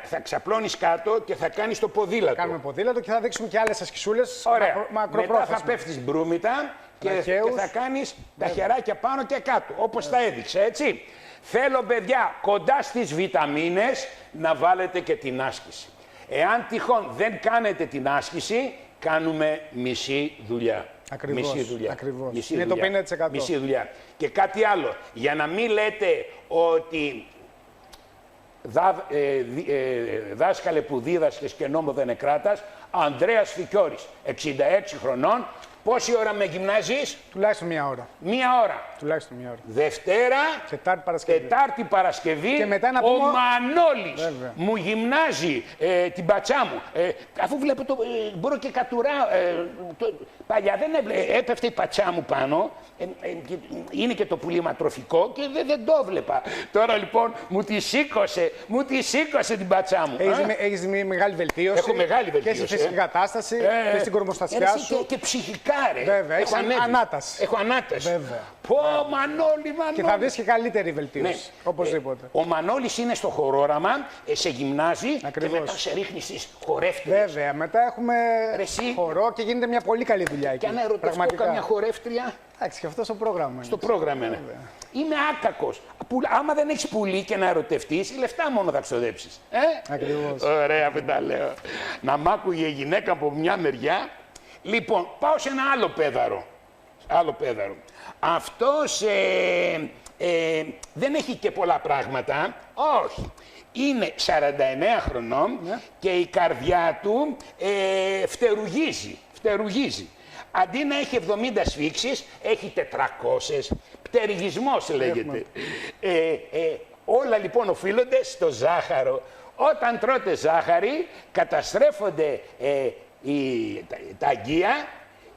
S1: θα ξαπλώνεις κάτω και θα κάνεις το ποδήλατο.
S2: Κάνουμε ποδήλατο και θα δείξουμε και άλλες ασκησούλες
S1: μακροπρόθεσμα. Μετά θα πέφτεις μπρούμητα και θα κάνεις τα χεράκια πάνω και κάτω, όπως τα έδειξε, έτσι. Θέλω, παιδιά, κοντά στις βιταμίνες να βάλετε και την άσκηση. Εάν τυχόν δεν κάνετε την άσκηση, κάνουμε μισή δουλειά.
S2: Ακριβώς.
S1: Μισή
S2: Είναι
S1: δουλειά.
S2: Το 50%.
S1: Μισή δουλειά. Και κάτι άλλο, για να μην λέτε ότι δάσκαλε που δίδασκες και νόμο δεν εκράτας, Ανδρέας Φικιώρης, 66 χρονών. Πόση ώρα με γυμνάζεις?
S2: Τουλάχιστον μία ώρα.
S1: Μία ώρα.
S2: Τουλάχιστον μία ώρα.
S1: Δευτέρα, Τετάρτη Παρασκευή,
S2: και μετά να
S1: ο Μανώλης μου γυμνάζει την πατσά μου. Αφού βλέπω μπορώ και κατουράω. Παλιά δεν έπεφτε η πατσά μου πάνω. Είναι και το πουλήμα τροφικό και δεν το βλέπα. Τώρα λοιπόν μου τη σήκωσε την πατσά μου.
S2: Έχεις μεγάλη βελτίωση.
S1: Έχω μεγάλη βελτίωση.
S2: Και στη φυσική κατάσταση και στην κορμοστασιά σου.
S1: Και ψυχικά, ρε.
S2: Βέβαια, έχω ανάταση.
S1: Έχω ανάταση.
S2: Βέβαια.
S1: Πω, Μανώλη.
S2: Και θα βρεις και καλύτερη βελτίωση. Οπωσδήποτε.
S1: Ο Μανώλης είναι στο χορόραμα, σε γυμνάζει.
S2: Ακριβώς.
S1: Και μετά σε ρίχνει στις χορεύτριες.
S2: Βέβαια, μετά έχουμε χορό και γίνεται μια πολύ καλή δουλειά εκεί.
S1: Και αν ερωτευτώ καμιά χορεύτρια.
S2: Εντάξει, και αυτό στο πρόγραμμα.
S1: Στο πρόγραμμα, ναι. Είμαι άκακος. Άμα δεν έχεις πουλί και να ερωτευτείς, λεφτά μόνο θα ξοδέψεις.
S2: Ακριβώς.
S1: Ωραία που τα λέω. Να μ' άκουγε η γυναίκα από μια μεριά. Λοιπόν, πάω σε ένα άλλο πέδαρο. Αυτός δεν έχει και πολλά πράγματα. Όχι. Είναι 49 χρονών και η καρδιά του φτερουγίζει. Αντί να έχει 70 σφίξεις, έχει 400. Πτερυγισμός λέγεται. Όλα λοιπόν οφείλονται στο ζάχαρο. Όταν τρώτε ζάχαρη, καταστρέφονται τα αγγεία,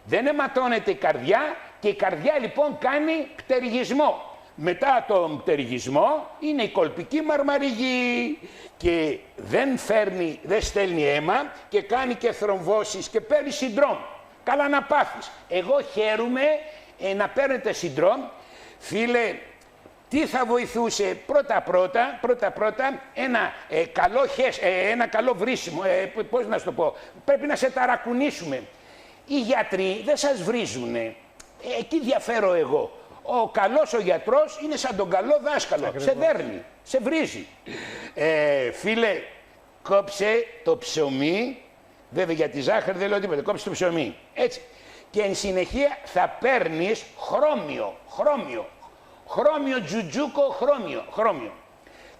S1: δεν αιματώνεται η καρδιά και η καρδιά λοιπόν κάνει πτερυγισμό. Μετά τον πτερυγισμό είναι η κολπική μαρμαριγή και δεν στέλνει αίμα και κάνει και θρομβώσεις και παίρνει συντρόμ. Καλά να πάθεις. Εγώ χαίρομαι να παίρνετε συντρόμ. Φίλε, τι θα βοηθούσε πρώτα ένα καλό βρίσιμο, πώς να σου το πω, πρέπει να σε ταρακουνήσουμε. Οι γιατροί δεν σας βρίζουνε, εκεί διαφέρω εγώ. Ο καλός ο γιατρός είναι σαν τον καλό δάσκαλο, σε δέρνει, σε βρίζει. Φίλε, κόψε το ψωμί, βέβαια για τη ζάχαρη δεν λέω τίποτα, κόψε το ψωμί, έτσι. Και εν συνεχεία θα παίρνεις χρώμιο τζουτζούκο, χρώμιο.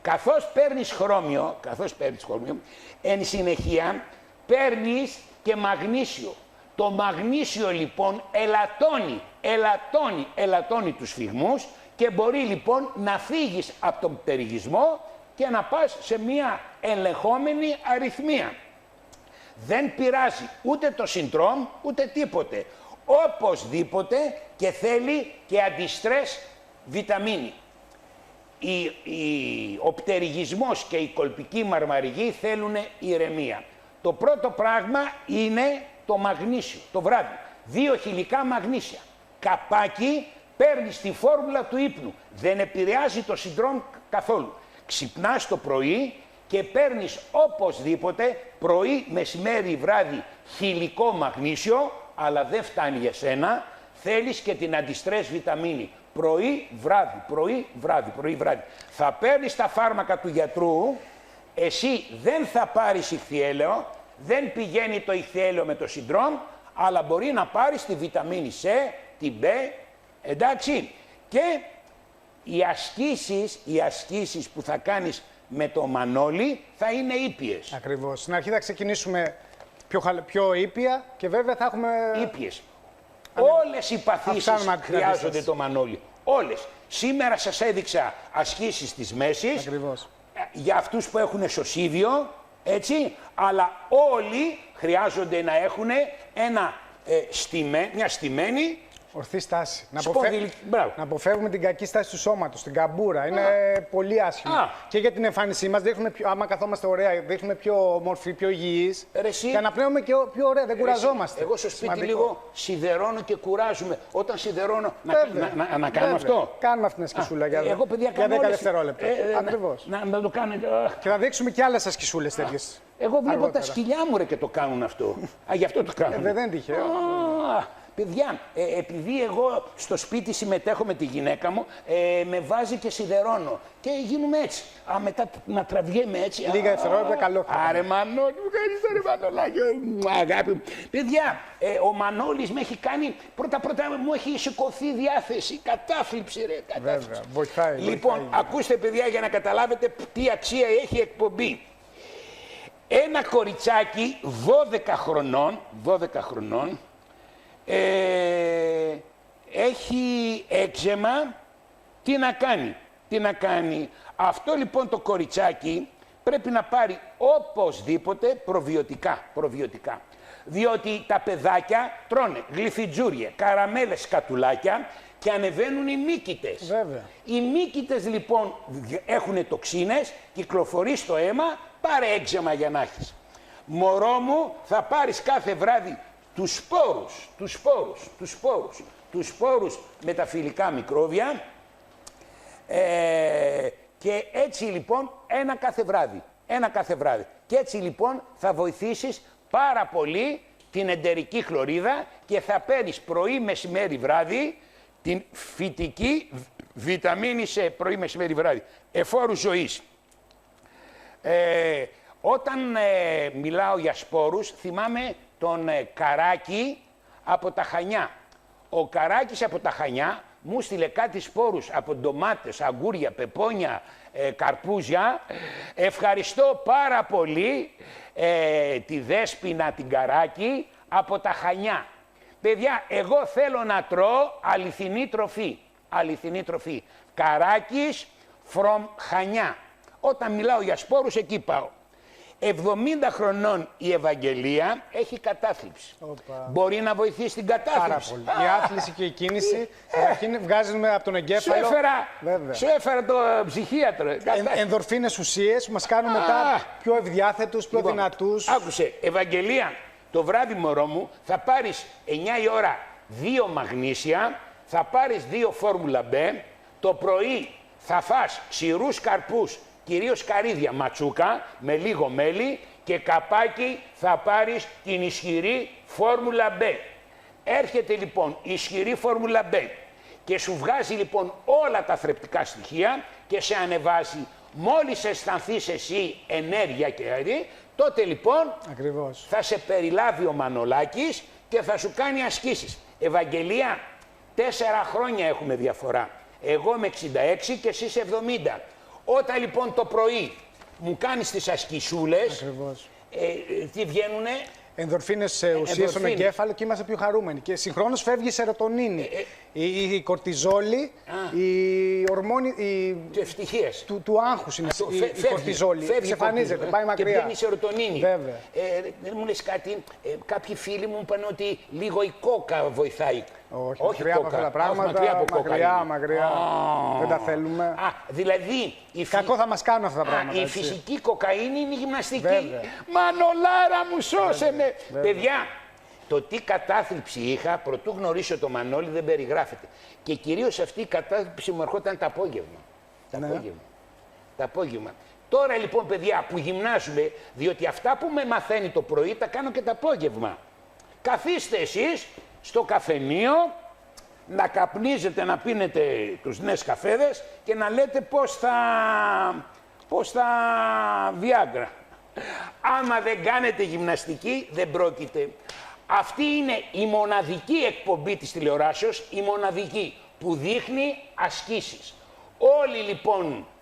S1: Καθώς παίρνεις χρώμιο, εν συνεχεία παίρνεις και μαγνήσιο. Το μαγνήσιο λοιπόν ελαττώνει τους φυγμούς και μπορεί λοιπόν να φύγεις από τον πτερυγισμό και να πας σε μια ελεγχόμενη αριθμία. Δεν πειράζει ούτε το συντρόμ ούτε τίποτε. Οπωσδήποτε και θέλει και αντιστρες βιταμίνη. Ο πτερυγισμός και η κολπική μαρμαριγή θέλουν ηρεμία. Το πρώτο πράγμα είναι το μαγνήσιο, το βράδυ. 2 χιλικά μαγνήσια. Καπάκι παίρνεις τη φόρμουλα του ύπνου. Δεν επηρεάζει το συντρόμ καθόλου. Ξυπνάς το πρωί και παίρνεις οπωσδήποτε πρωί, μεσημέρι, βράδυ χιλικό μαγνήσιο, αλλά δεν φτάνει για σένα. Θέλεις και την αντιστρες βιταμίνη. Πρωί, βράδυ. Θα παίρνεις τα φάρμακα του γιατρού, εσύ δεν θα πάρεις ηχθιέλαιο, δεν πηγαίνει το ηχθιέλαιο με το συντρόμ, αλλά μπορεί να πάρεις τη βιταμίνη C, την B, εντάξει. Και οι ασκήσεις που θα κάνεις με το μανόλι θα είναι ήπιες.
S2: Ακριβώς. Στην αρχή θα ξεκινήσουμε πιο ήπια και βέβαια θα έχουμε...
S1: Ήπιες. Όλες οι παθήσεις χρειάζονται το μανόλι. Όλες. Σήμερα σας έδειξα ασκήσεις της μέσης.
S2: Ακριβώς.
S1: Για αυτούς που έχουν σωσίβιο, έτσι, αλλά όλοι χρειάζονται να έχουν μια στημένη
S2: ορθή στάση. Να
S1: να
S2: αποφεύγουμε την κακή στάση του σώματος, την καμπούρα. Είναι πολύ άσχημο. Και για την εμφάνισή μας, άμα καθόμαστε ωραία, δείχνουμε πιο όμορφοι, πιο υγιείς. Και αναπνέουμε και πιο ωραία, δεν κουραζόμαστε.
S1: Εγώ στο σπίτι λίγο σιδερώνω και κουράζουμε. Όταν σιδερώνω, να κάνω αυτό.
S2: Κάνουμε αυτήν την ασκησούλα για 10 δευτερόλεπτα. Ακριβώς.
S1: Να το κάνετε.
S2: Και θα δείξουμε και άλλες ασκησούλες τέτοιες.
S1: Εγώ βλέπω τα σκυλιά μου ρε και το κάνουν αυτό. Γι' αυτό το κάνουν.
S2: Δεν είναι τυχαίο.
S1: Παιδιά, επειδή εγώ στο σπίτι συμμετέχω με τη γυναίκα μου, με βάζει και σιδερώνω. Και γίνουμε έτσι. Μετά να τραβιέμαι έτσι.
S2: Λίγα δευτερόλεπτα, καλό.
S1: Άρε Μανώλη, μου ευχαριστώ ρε Μανώλάκη, αγάπη μου. Παιδιά, ο Μανώλης με έχει κάνει, πρώτα μου έχει σηκωθεί διάθεση, κατάθλιψη ρε, κατάθλιψη.
S2: Βέβαια, βοηθάει.
S1: Λοιπόν, ακούστε παιδιά για να καταλάβετε τι αξία έχει εκπομπή. Ένα κοριτσάκι 12 χρονών, έχει έξαιμα, τι να κάνει. Αυτό λοιπόν το κοριτσάκι πρέπει να πάρει οπωσδήποτε προβιωτικά. Διότι τα παιδάκια τρώνε γλυφιτζούρια, καραμέλες, σκατουλάκια και ανεβαίνουν οι μύκητες.
S2: Βέβαια.
S1: Οι μύκητες λοιπόν έχουν τοξίνες, κυκλοφορεί στο αίμα, πάρε έξαιμα για να έχεις. Μωρό μου, θα πάρεις κάθε βράδυ τους σπόρους με τα φιλικά μικρόβια και έτσι λοιπόν ένα κάθε βράδυ. Και έτσι λοιπόν θα βοηθήσεις πάρα πολύ την εντερική χλωρίδα και θα παίρνεις πρωί, μεσημέρι, βράδυ την φυτική βιταμίνη σε πρωί, μεσημέρι, βράδυ, εφόρου ζωής. Όταν μιλάω για σπόρους, θυμάμαι τον Καράκη από τα Χανιά. Ο Καράκης από τα Χανιά μου στείλε κάτι σπόρους από ντομάτες, αγκούρια, πεπόνια, καρπούζια. Ευχαριστώ πάρα πολύ τη Δέσποινα την Καράκη από τα Χανιά. Παιδιά, εγώ θέλω να τρώω αληθινή τροφή. Καράκης from Χανιά. Όταν μιλάω για σπόρους, εκεί πάω. 70 χρονών η Ευαγγελία έχει κατάθλιψη. Μπορεί να βοηθήσει την κατάθλιψη.
S2: Πάρα πολύ. Η άθληση και η κίνηση βγάζουμε από τον εγκέφαλο.
S1: Σου έφερα το ψυχίατρο.
S2: Ενδορφίνες ουσίες που μας κάνουν μετά πιο ευδιάθετους, πιο δυνατούς.
S1: Άκουσε, Ευαγγελία, το βράδυ μωρό μου θα πάρεις 9 η ώρα 2 μαγνήσια, θα πάρεις 2 φόρμουλα B, το πρωί θα φας ξηρούς καρπούς, κυρίως καρύδια, ματσούκα, με λίγο μέλι και καπάκι θα πάρεις την ισχυρή φόρμουλα B. Έρχεται λοιπόν η ισχυρή φόρμουλα B και σου βγάζει λοιπόν όλα τα θρεπτικά στοιχεία και σε ανεβάζει. Μόλις αισθανθείς εσύ ενέργεια και αερή, τότε λοιπόν θα σε περιλάβει ο Μανολάκης και θα σου κάνει ασκήσεις. Ευαγγελία, 4 χρόνια έχουμε διαφορά. Εγώ είμαι 66 και εσύ είσαι 70. Όταν λοιπόν το πρωί μου κάνεις τις ασκησούλες, τι βγαίνουνε?
S2: Ενδορφίνες ουσίες στον εγκέφαλο και είμαστε πιο χαρούμενοι. Και συγχρόνως φεύγει η σερωτονίνη, η κορτιζόλη, η ορμόνη του άγχους είναι η κορτιζόλη. Ξεφανίζεται, πάει μακριά.
S1: Και βγαίνει η σερωτονίνη.
S2: Βέβαια.
S1: Δεν μου λες κάτι, κάποιοι φίλοι μου είπαν ότι λίγο η κόκα βοηθάει.
S2: Όχι, μακριά από αυτά τα πράγματα, μακριά. Δεν τα θέλουμε.
S1: Δηλαδή,
S2: κακό θα μας κάνουν αυτά τα πράγματα.
S1: Η φυσική κοκαίνη είναι η γυμναστική. Μανολάρα μου, σώσε με. Παιδιά, το τι κατάθλιψη είχα, προτού γνωρίσω το Μανώλη, δεν περιγράφεται. Και κυρίως αυτή η κατάθλιψη μου ερχόταν το απόγευμα. Το απόγευμα. Τώρα λοιπόν, παιδιά, που γυμνάζουμε, διότι αυτά που με μαθαίνει το πρωί τα κάνω και το απόγευμα. Καθίστε εσείς στο καφενείο, να καπνίζετε, να πίνετε τους νέες καφέδες και να λέτε πώς θα Viagra. Άμα δεν κάνετε γυμναστική, δεν πρόκειται. Αυτή είναι η μοναδική εκπομπή της τηλεοράσεως, η μοναδική που δείχνει ασκήσεις.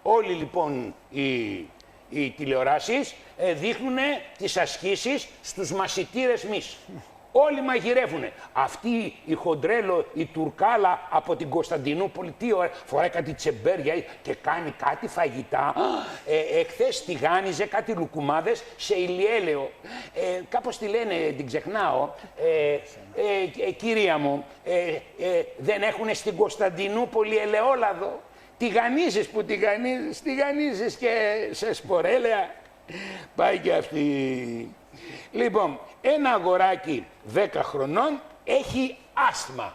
S1: Όλοι λοιπόν οι τηλεοράσεις δείχνουν τις ασκήσεις στους μασιτήρες μυς. Όλοι μαγειρεύουνε. Αυτή η χοντρέλο, η Τουρκάλα από την Κωνσταντινούπολη, τι ωραία, φοράει κάτι τσεμπέρια και κάνει κάτι φαγητά. Εχθές τηγάνιζε κάτι λουκουμάδες σε ηλιέλαιο. Κάπως τη λένε, την ξεχνάω. Κυρία μου, δεν έχουνε στην Κωνσταντινούπολη ελαιόλαδο. Τηγανίζεις που τηγανίζεις και σε σπορέλαια. Πάει και αυτή. Λοιπόν, ένα αγοράκι 10 χρονών έχει άσθμα.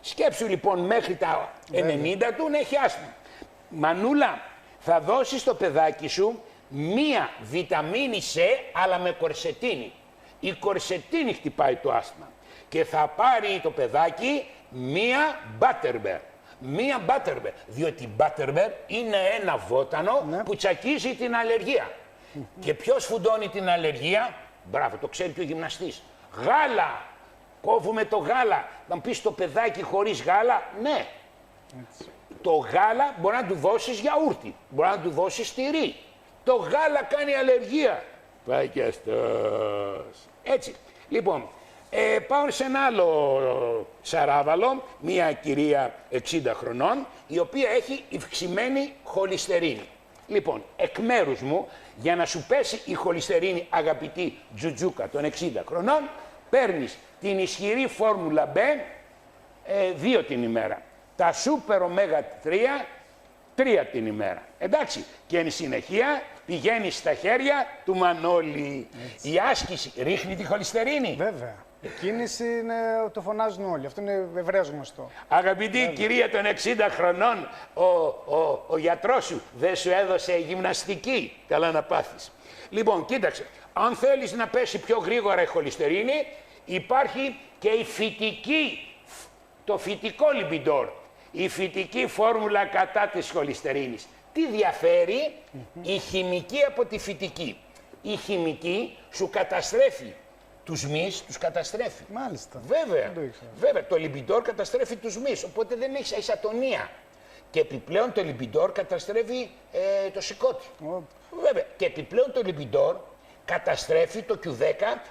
S1: Σκέψου λοιπόν μέχρι τα 90 του να έχει άσθμα. Μανούλα, θα δώσεις στο παιδάκι σου μία βιταμίνη C, αλλά με κορσετίνη. Η κορσετίνη χτυπάει το άσθμα. Και θα πάρει το παιδάκι μία Butterbeer. Μία Butterbeer, διότι Butterbeer είναι ένα βότανο που τσακίζει την αλλεργία. Και ποιος φουντώνει την αλλεργία? Μπράβο, το ξέρει και ο γυμναστής. Γάλα! Κόβουμε το γάλα. Να μου πεις το παιδάκι χωρίς γάλα, ναι. Έτσι. Το γάλα μπορεί να του δώσεις γιαούρτι, μπορεί να του δώσεις τυρί. Το γάλα κάνει αλλεργία. Πάει και αυτός. Έτσι. Λοιπόν, πάω σε ένα άλλο σαράβαλο, μια κυρία 60 χρονών, η οποία έχει υψημένη χολυστερίνη. Λοιπόν, εκ μέρους μου, για να σου πέσει η χολυστερίνη, αγαπητή Τζουτζούκα των 60 χρονών, παίρνεις την ισχυρή φόρμουλα B 2 την ημέρα. Τα Super Omega 3 την ημέρα. Εντάξει, και εν συνεχεία πηγαίνεις στα χέρια του Μανώλη. Έτσι. Η άσκηση ρίχνει τη χολυστερίνη.
S2: Βέβαια. Η κίνηση είναι, το φωνάζουν όλοι. Αυτό είναι ευρέως γνωστό.
S1: Αγαπητή κυρία των 60 χρονών, ο γιατρός σου δεν σου έδωσε γυμναστική? Καλά να πάθεις. Λοιπόν, κοίταξε. Αν θέλεις να πέσει πιο γρήγορα η χολυστερίνη, υπάρχει και η το φυτικό λιμπιντόρ. Η φυτική φόρμουλα κατά της χολυστερίνης. Τι διαφέρει η χημική από τη φυτική? Η χημική σου καταστρέφει τους μυς, τους καταστρέφει.
S2: Μάλιστα.
S1: Βέβαια, το λιμπιντόρ καταστρέφει τους μυς, οπότε δεν έχεις αισατονία. Και επιπλέον το λιμπιντόρ καταστρέφει το σηκώτη. Βέβαια, και επιπλέον το λιμπιντόρ καταστρέφει το Q10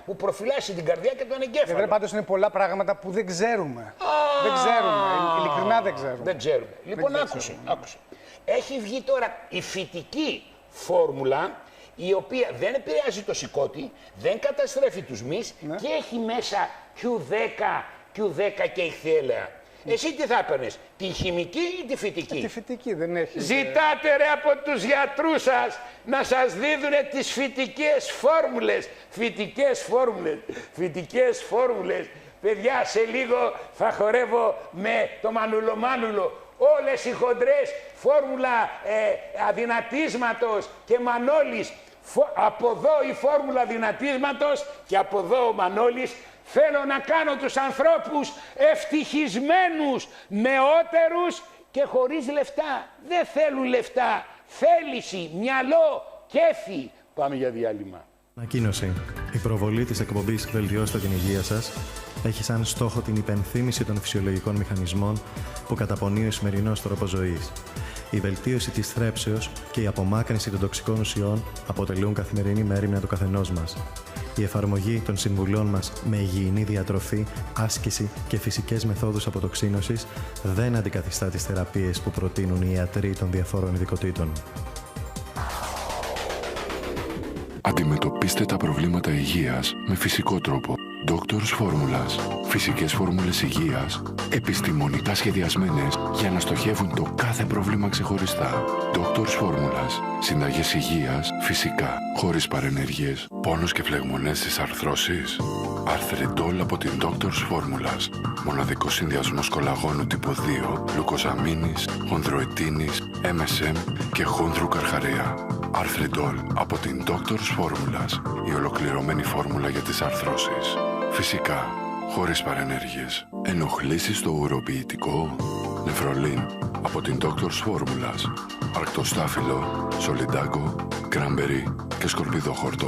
S1: που προφυλάσσει την καρδιά και τον εγκέφαλο.
S2: Πάντως είναι πολλά πράγματα που δεν ξέρουμε. Δεν ξέρουμε, ειλικρινά δεν ξέρουμε.
S1: Δεν ξέρουμε. Λοιπόν, άκουσε. Έχει βγει τώρα η φυτική φόρμουλα, η οποία δεν επηρεάζει το σηκώτη, δεν καταστρέφει τους μυς και έχει μέσα Q10 και ηχθιέλαια. Εσύ τι θα έπαιρνες, τη χημική ή τη φυτική?
S2: Τη φυτική δεν έχει.
S1: Ζητάτε ρε από τους γιατρούς σας να σας δίδουν τις φυτικές φόρμουλες. Φυτικές φόρμουλες. Παιδιά, σε λίγο θα χορεύω με το Μανουλο. Όλες οι χοντρές φόρμουλα αδυνατίσματος και Μανώλης. Από εδώ η φόρμουλα δυνατίσματος και από εδώ ο Μανώλης. Θέλω να κάνω τους ανθρώπους ευτυχισμένους, νεότερους και χωρίς λεφτά. Δεν θέλουν λεφτά. Θέληση, μυαλό, κέφι. Πάμε για διάλειμμα.
S3: Ανακοίνωση. Η προβολή της εκπομπής «Βελτιώστε την υγεία σας» έχει σαν στόχο την υπενθύμηση των φυσιολογικών μηχανισμών που καταπονεί ο σημερινός τρόπος ζωής. Η βελτίωση της θρέψεως και η απομάκρυνση των τοξικών ουσιών αποτελούν καθημερινή μέριμνα του καθενός μας. Η εφαρμογή των συμβουλών μας με υγιεινή διατροφή, άσκηση και φυσικές μεθόδους αποτοξίνωσης δεν αντικαθιστά τις θεραπείες που προτείνουν οι ιατροί των διαφόρων ειδικοτήτων.
S4: Αντιμετωπίστε τα προβλήματα υγείας με φυσικό τρόπο. Doctor's Formulas. Φυσικές φόρμουλες υγείας, επιστημονικά σχεδιασμένες για να στοχεύουν το κάθε πρόβλημα ξεχωριστά. Doctor's Formulas. Συνταγές υγείας, φυσικά, χωρίς παρενέργειες. Πόνος και φλεγμονές στις αρθρώσεις. Arthridol από την Doctor's Formulas. Μοναδικός συνδυασμός κολαγόνου τύπου 2, λουκοζαμίνης, χονδροετίνης, MSM και χόνδρου καρχαρία. Arthridol από την Doctor's Formulas. Η ολοκληρωμένη φόρμουλα για τις αρθρώσεις. Φυσικά, χωρίς παρενέργειες. Ενοχλήσεις στο ουροποιητικό. Νεφρολίν από την Doctor's Formulas. Αρκτοστάφυλλο, σολιντάκο, κράμπερι και σκορπιδόχορτο.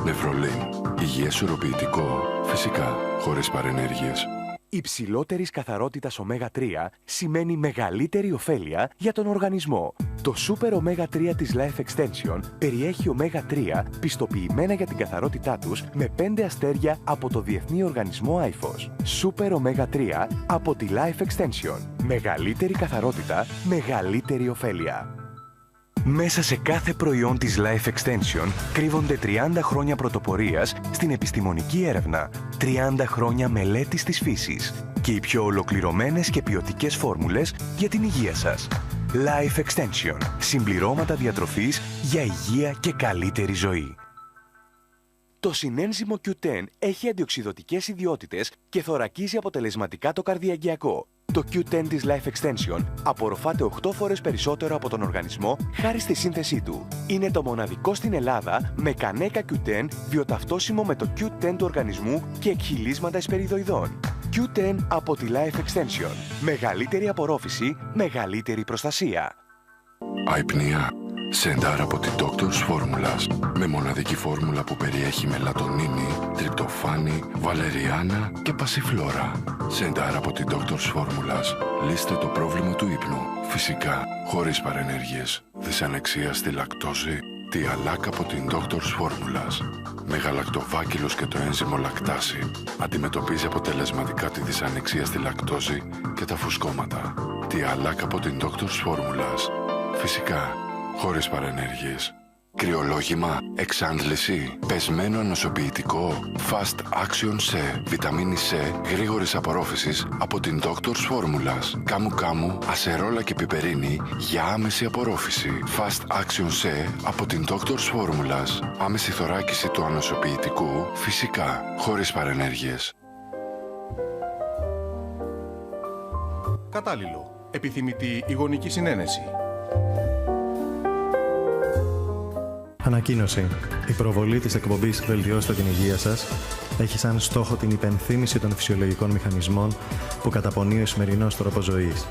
S4: Νεφρολίν. Υγιές ουροποιητικό. Φυσικά, χωρίς παρενέργειες.
S5: Υψηλότερης καθαρότητας ω3 σημαίνει μεγαλύτερη ωφέλεια για τον οργανισμό. Το Super Omega 3 της Life Extension περιέχει Omega 3 πιστοποιημένα για την καθαρότητά τους με 5 αστέρια από το Διεθνή Οργανισμό IFOS. Super Omega 3 από τη Life Extension. Μεγαλύτερη καθαρότητα, μεγαλύτερη ωφέλεια. Μέσα σε κάθε προϊόν της Life Extension κρύβονται 30 χρόνια πρωτοπορίας στην επιστημονική έρευνα, 30 χρόνια μελέτης της φύσης και οι πιο ολοκληρωμένες και ποιοτικές φόρμουλες για την υγεία σας. Life Extension. Συμπληρώματα διατροφής για υγεία και καλύτερη ζωή. Το συνένζυμο Q10 έχει αντιοξυδωτικές ιδιότητες και θωρακίζει αποτελεσματικά το καρδιαγγειακό. Το Q10 της Life Extension απορροφάται 8 φορές περισσότερο από τον οργανισμό χάρη στη σύνθεσή του. Είναι το μοναδικό στην Ελλάδα με κανέκα Q10 βιοταυτόσιμο με το Q10 του οργανισμού και εκχυλίσματα εσπεριδοειδών. Q10 από τη Life Extension. Μεγαλύτερη απορρόφηση, μεγαλύτερη προστασία.
S4: Αϊπνία. Σεντάρ από την Doctor's Formulas. Με μοναδική φόρμουλα που περιέχει μελατονίνη, τριπτοφάνη, βαλεριάνα και πασιφλόρα. Σεντάρ από την Doctor's Formulas. Λύστε το πρόβλημα του ύπνου. Φυσικά, χωρίς παρενέργειες. Δυσανεξία στη λακτόζη. Τιαλάκ από την Doctor's Formulas. Με γαλακτοβάκυλος και το ένζυμο λακτάση. Αντιμετωπίζει αποτελεσματικά τη δυσανεξία στη λακτόζη και τα φουσκώματα. Τιαλάκ από την Doctor's Formulas. Φυσικά, χωρίς παρενέργειες. Κρυολόγημα, εξάντληση, πεσμένο ανοσοποιητικό, Fast Action C, βιταμίνη C, γρήγορης απορρόφησης από την Doctor's Formulas. Κάμου κάμου, ασερόλα και πιπερίνη για άμεση απορρόφηση. Fast Action C από την Doctor's Formulas. Άμεση θωράκιση του ανοσοποιητικού, φυσικά, χωρίς παρενέργειες.
S6: Κατάλληλο. Επιθυμητή η γονική συνένεση.
S3: Ανακοίνωση. Η προβολή της εκπομπής «Βελτιώστε την υγεία σας» έχει σαν στόχο την υπενθύμηση των φυσιολογικών μηχανισμών που καταπονεί ο σημερινός τρόπος ζωής.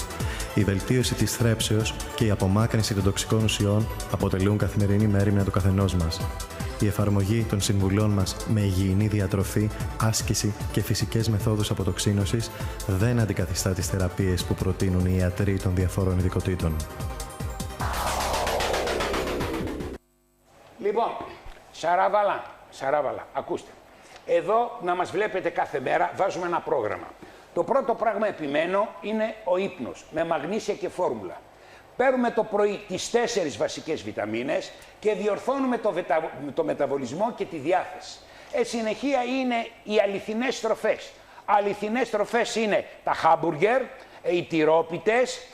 S3: Η βελτίωση της θρέψεως και η απομάκρυνση των τοξικών ουσιών αποτελούν καθημερινή μέριμνα του καθενός μας. Η εφαρμογή των συμβουλών μας με υγιεινή διατροφή, άσκηση και φυσικές μεθόδους αποτοξίνωσης δεν αντικαθιστά τις θεραπείες που προτείνουν οι ιατροί των διαφόρων ειδικοτήτων.
S1: Λοιπόν, σαράβαλα, ακούστε. Εδώ να μας βλέπετε κάθε μέρα, βάζουμε ένα πρόγραμμα. Το πρώτο πράγμα επιμένω είναι ο ύπνος, με μαγνήσια και φόρμουλα. Παίρνουμε το πρωί τις 4 βασικές βιταμίνες και διορθώνουμε το μεταβολισμό και τη διάθεση. Συνεχεία είναι οι αληθινές τροφές. Αληθινές τροφές είναι τα χάμπουργκερ, οι τυρόπιτες,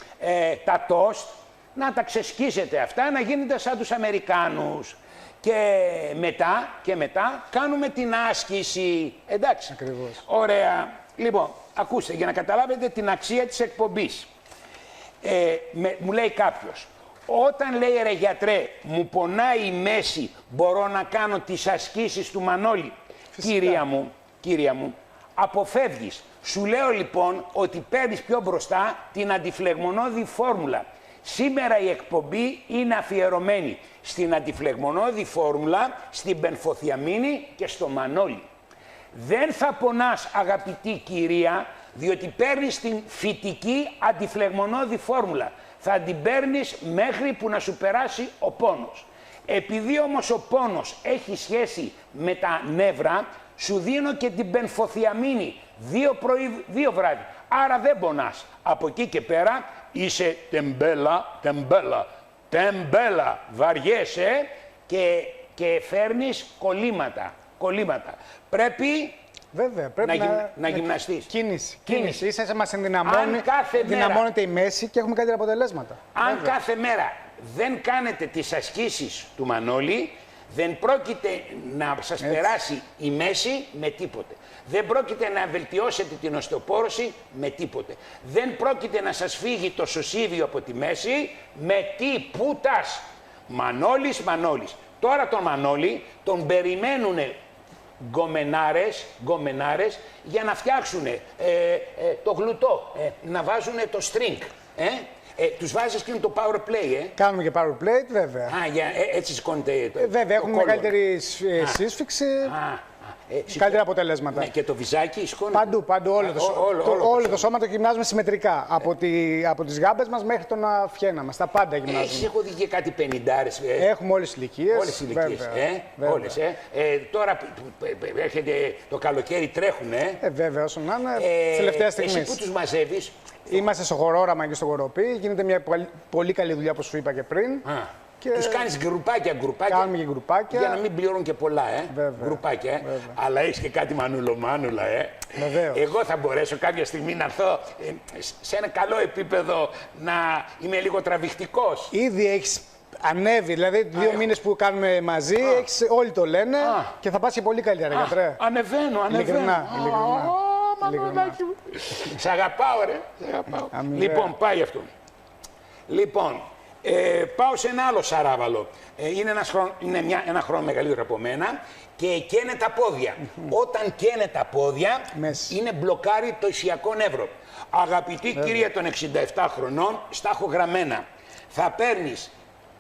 S1: τα τόστ. Να τα ξεσκίσετε αυτά, να γίνετε σαν τους Αμερικάνους. Και μετά κάνουμε την άσκηση. Εντάξει.
S2: Ακριβώς.
S1: Ωραία. Λοιπόν, ακούστε, για να καταλάβετε την αξία της εκπομπής. Μου λέει κάποιος, όταν λέει ρε γιατρέ, μου πονάει η μέση, μπορώ να κάνω τις ασκήσεις του Μανώλη? Κύρια μου, αποφεύγεις. Σου λέω λοιπόν ότι παίρνεις πιο μπροστά την αντιφλεγμονώδη φόρμουλα. Σήμερα η εκπομπή είναι αφιερωμένη στην αντιφλεγμονώδη φόρμουλα, στην πενφοθιαμίνη και στο Μανώλη. Δεν θα πονάς, αγαπητή κυρία, διότι παίρνεις την φυτική αντιφλεγμονώδη φόρμουλα. Θα την παίρνεις μέχρι που να σου περάσει ο πόνος. Επειδή όμως ο πόνος έχει σχέση με τα νεύρα, σου δίνω και την πενφοθιαμίνη 2 πρωί, 2 βράδυ. Άρα δεν πονάς. Από εκεί και πέρα είσαι τεμπέλα, βαριέσαι και φέρνεις κολλήματα. Πρέπει να γυμναστείς.
S2: Κίνηση. Ίσα μας ενδυναμώνει, δυναμώνεται η μέση και έχουμε καλύτερα αποτελέσματα.
S1: Αν κάθε μέρα δεν κάνετε τις ασκήσεις του Μανώλη, δεν πρόκειται να σας περάσει η μέση με τίποτε. Δεν πρόκειται να βελτιώσετε την οστεοπόρωση με τίποτε. Δεν πρόκειται να σας φύγει το σωσίβιο από τη μέση με τίποτας. Μανώλης. Τώρα τον Μανώλη τον περιμένουνε γκομενάρες για να φτιάξουν το γλουτό, να βάζουν το string. Τους βάζεις και είναι το power play,
S2: Κάνουμε και power play, βέβαια.
S1: Έτσι σηκώνεται το
S2: βέβαια, έχουμε μεγαλύτερη σύσφυξη, καλύτερα αποτελέσματα.
S1: Ναι, και το βυζάκι σηκώνεται.
S2: Παντού, όλο το σώμα το γυμνάζουμε συμμετρικά. Από τις γάμπες μας μέχρι τον αφιένα μας. Τα πάντα γυμνάζουμε.
S1: Έχεις οδηγεί και κάτι 50.
S2: Έχουμε όλες τις ηλικίες.
S1: Όλες. Τώρα έρχεται το καλοκαίρι, τρέχουνε.
S2: Βέβαια, όσο να είναι, τελευταία στιγμή.
S1: Εσύ που τους μαζεύεις?
S2: Είμαστε στο χορόραμα και στο χοροπή. Γίνεται μια πολύ καλή δουλειά, όπως σου είπα και πριν.
S1: Και τους κάνεις γκρουπάκια.
S2: Κάνουμε και γκρουπάκια.
S1: Για να μην πληρώνουν και πολλά, γκρουπάκια. Αλλά έχεις και κάτι μανούλα,
S2: Βεβαίως.
S1: Εγώ θα μπορέσω κάποια στιγμή να έρθω σε ένα καλό επίπεδο, να είμαι λίγο τραβηχτικός.
S2: Ήδη έχεις ανέβει, δηλαδή 2 μήνες που κάνουμε μαζί, όλοι το λένε και θα πας και πολύ καλύτερα, γιατρέ.
S1: Ανεβαίνω.
S2: Ειλικρινά.
S1: Σ' αγαπάω, ρε. Λοιπόν, πάει αυτό. Λοιπόν, πάω σε ένα άλλο σαράβαλο. Είναι ένα χρόνο μεγαλύτερο από μένα και καίνε τα πόδια. Όταν καίνε τα πόδια, είναι μπλοκάρει το ισιακό νεύρο. Αγαπητή κυρία των 67 χρονών, στα έχω γραμμένα. Θα παίρνεις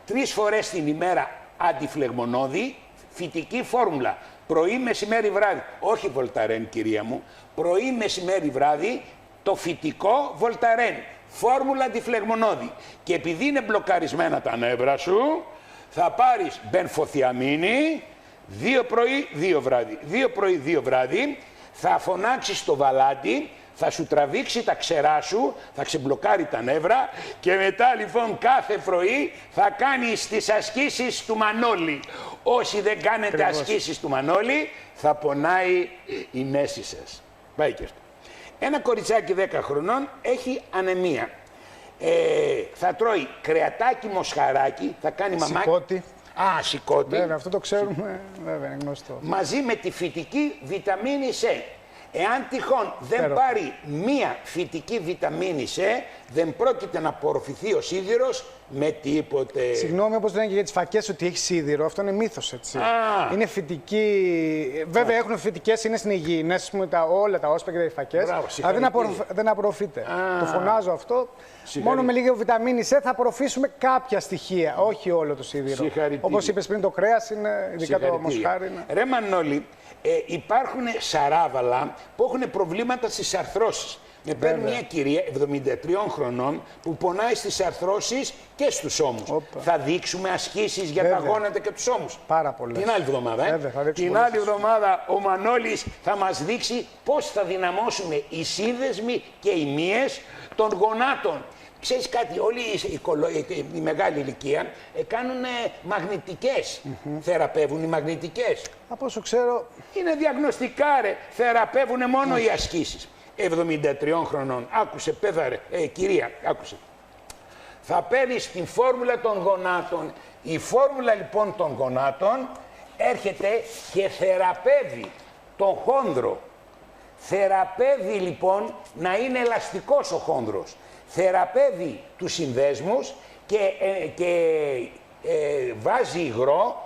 S1: 3 φορές την ημέρα αντιφλεγμονώδη, φυτική φόρμουλα. Πρωί, μεσημέρι, βράδυ. Όχι Βολταρέν, κυρία μου. Πρωί, μεσημέρι, βράδυ, το φυτικό Βολταρέν. Φόρμουλα αντιφλεγμονώδη. Και επειδή είναι μπλοκαρισμένα τα νεύρα σου, θα πάρεις μπενφοθιαμίνη 2 πρωί, 2 βράδυ. 2 πρωί, 2 βράδυ. Θα φωνάξεις το βαλάτι, θα σου τραβήξει τα ξερά σου, θα ξεμπλοκάρει τα νεύρα και μετά λοιπόν κάθε πρωί θα κάνεις τις ασκήσεις του Μανώλη. Όσοι δεν κάνετε ασκήσεις του Μανώλη, θα πονάει η μέση σας. Πάει και αυτό. Ένα κοριτσάκι 10 χρονών έχει ανεμία. Θα τρώει κρεατάκι μοσχαράκι, θα κάνει μαμάκι. Σηκώτη.
S2: Βέβαια, αυτό το ξέρουμε, βέβαια, είναι γνωστό.
S1: Μαζί με τη φυτική βιταμίνη C. Εάν τυχόν δεν πάρει μία φυτική βιταμίνη C, δεν πρόκειται να απορροφηθεί ο σίδηρος με τίποτε.
S2: Συγγνώμη, όπως λένε και για τις φακές ότι έχει σίδηρο, αυτό είναι μύθος, έτσι. Είναι φυτική. Βέβαια, έχουν φυτικές, είναι στην υγιεινές, όλα τα όσπα και τα φακές. Αλλά δεν απορροφείται. Το φωνάζω αυτό. Μόνο με λίγη βιταμίνη C θα απορροφήσουμε κάποια στοιχεία, όχι όλο το σίδηρο. Όπως είπες πριν, το κρέας είναι, ειδικά το μοσχάρι.
S1: Ρε Μανώλη, υπάρχουν σαράβαλα που έχουν προβλήματα στις αρθρώσεις. Με παίρνει μια κυρία 73 χρονών που πονάει στις αρθρώσεις και στους ώμους. Θα δείξουμε ασκήσεις για τα γόνατα και τους ώμους.
S2: Πάρα πολλές.
S1: Την άλλη εβδομάδα. Την άλλη εβδομάδα ο Μανώλης θα μας δείξει πώς θα δυναμώσουμε οι σύνδεσμοι και οι μύες των γονάτων. Ξέρεις κάτι, όλοι οι μεγάλη ηλικία κάνουν μαγνητικές, θεραπεύουν οι μαγνητικές.
S2: Από όσο ξέρω...
S1: Είναι διαγνωστικά ρε, θεραπεύουν μόνο οι ασκήσεις. 73 χρονών, άκουσε πέδαρε, κυρία, άκουσε. Θα παίρνεις την φόρμουλα των γονάτων. Η φόρμουλα λοιπόν των γονάτων έρχεται και θεραπεύει τον χόνδρο. Θεραπεύει λοιπόν να είναι ελαστικός ο χόνδρος. Θεραπεύει τους συνδέσμους και βάζει υγρό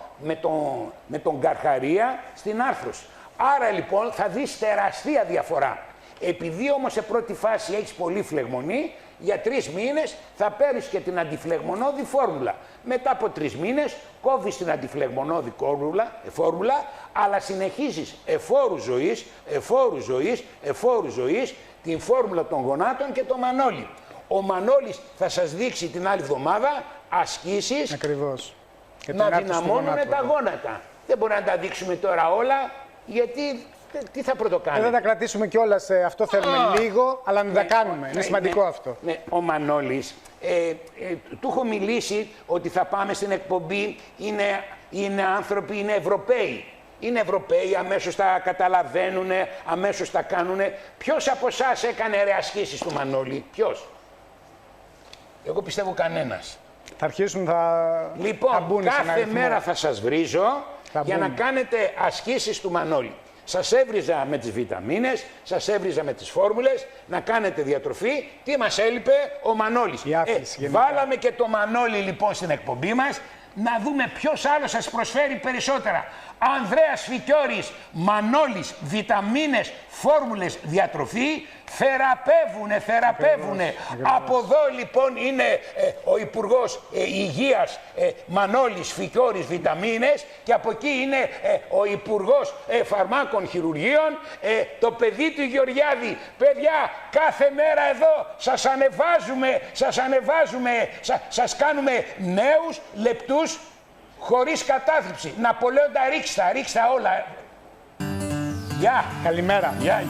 S1: με τον καρχαρία στην άρθρωση. Άρα λοιπόν θα δεις τεραστία διαφορά. Επειδή όμως σε πρώτη φάση έχεις πολύ φλεγμονή, για 3 μήνες θα παίρνεις και την αντιφλεγμονώδη φόρμουλα. Μετά από 3 μήνες κόβεις την αντιφλεγμονώδη φόρμουλα, αλλά συνεχίζεις εφόρου ζωής, την φόρμουλα των γονάτων και το Μανώλη. Ο Μανώλης θα σας δείξει την άλλη εβδομάδα ασκήσεις.
S2: Ακριβώς.
S1: Να δυναμώνουν τα γόνατα. Δεν μπορούμε να τα δείξουμε τώρα όλα, γιατί τι θα πρωτοκάνει.
S2: Δεν θα τα κρατήσουμε κιόλας, αυτό θέλουμε λίγο, αλλά να τα κάνουμε. Είναι σημαντικό αυτό.
S1: Ναι, ο Μανώλης, του έχω μιλήσει ότι θα πάμε στην εκπομπή, είναι άνθρωποι, είναι Ευρωπαίοι. Είναι Ευρωπαίοι, αμέσως τα καταλαβαίνουν, αμέσως τα κάνουν. Ποιος από εσάς έκανε ρε ασκήσεις του Μανώλη, ποιος? Εγώ πιστεύω κανένας.
S2: Θα αρχίσουν,
S1: Λοιπόν, κάθε μέρα θα σας βρίζω για να κάνετε ασκήσεις του Μανώλη. Σας έβριζα με τις βιταμίνες, σας έβριζα με τις φόρμουλες, να κάνετε διατροφή. Τι μας έλειπε? Ο Μανώλης. Βάλαμε και το Μανώλη λοιπόν στην εκπομπή μας, να δούμε ποιος άλλος σας προσφέρει περισσότερα. Ανδρέας Φικιώρης, Μανώλης, βιταμίνες, φόρμουλες, διατροφή, θεραπεύουνε. Από εδώ λοιπόν είναι ο Υπουργός Υγείας Μανώλης Φικιώρης βιταμίνες και από εκεί είναι ο Υπουργός Φαρμάκων Χειρουργείων, το παιδί του Γεωργιάδη. Παιδιά, κάθε μέρα εδώ σας ανεβάζουμε, σας κάνουμε νέους, λεπτούς, χωρίς κατάθλιψη. Ναπολέοντα, ρίξτα όλα. Γεια.
S2: Καλημέρα.
S1: Γεια.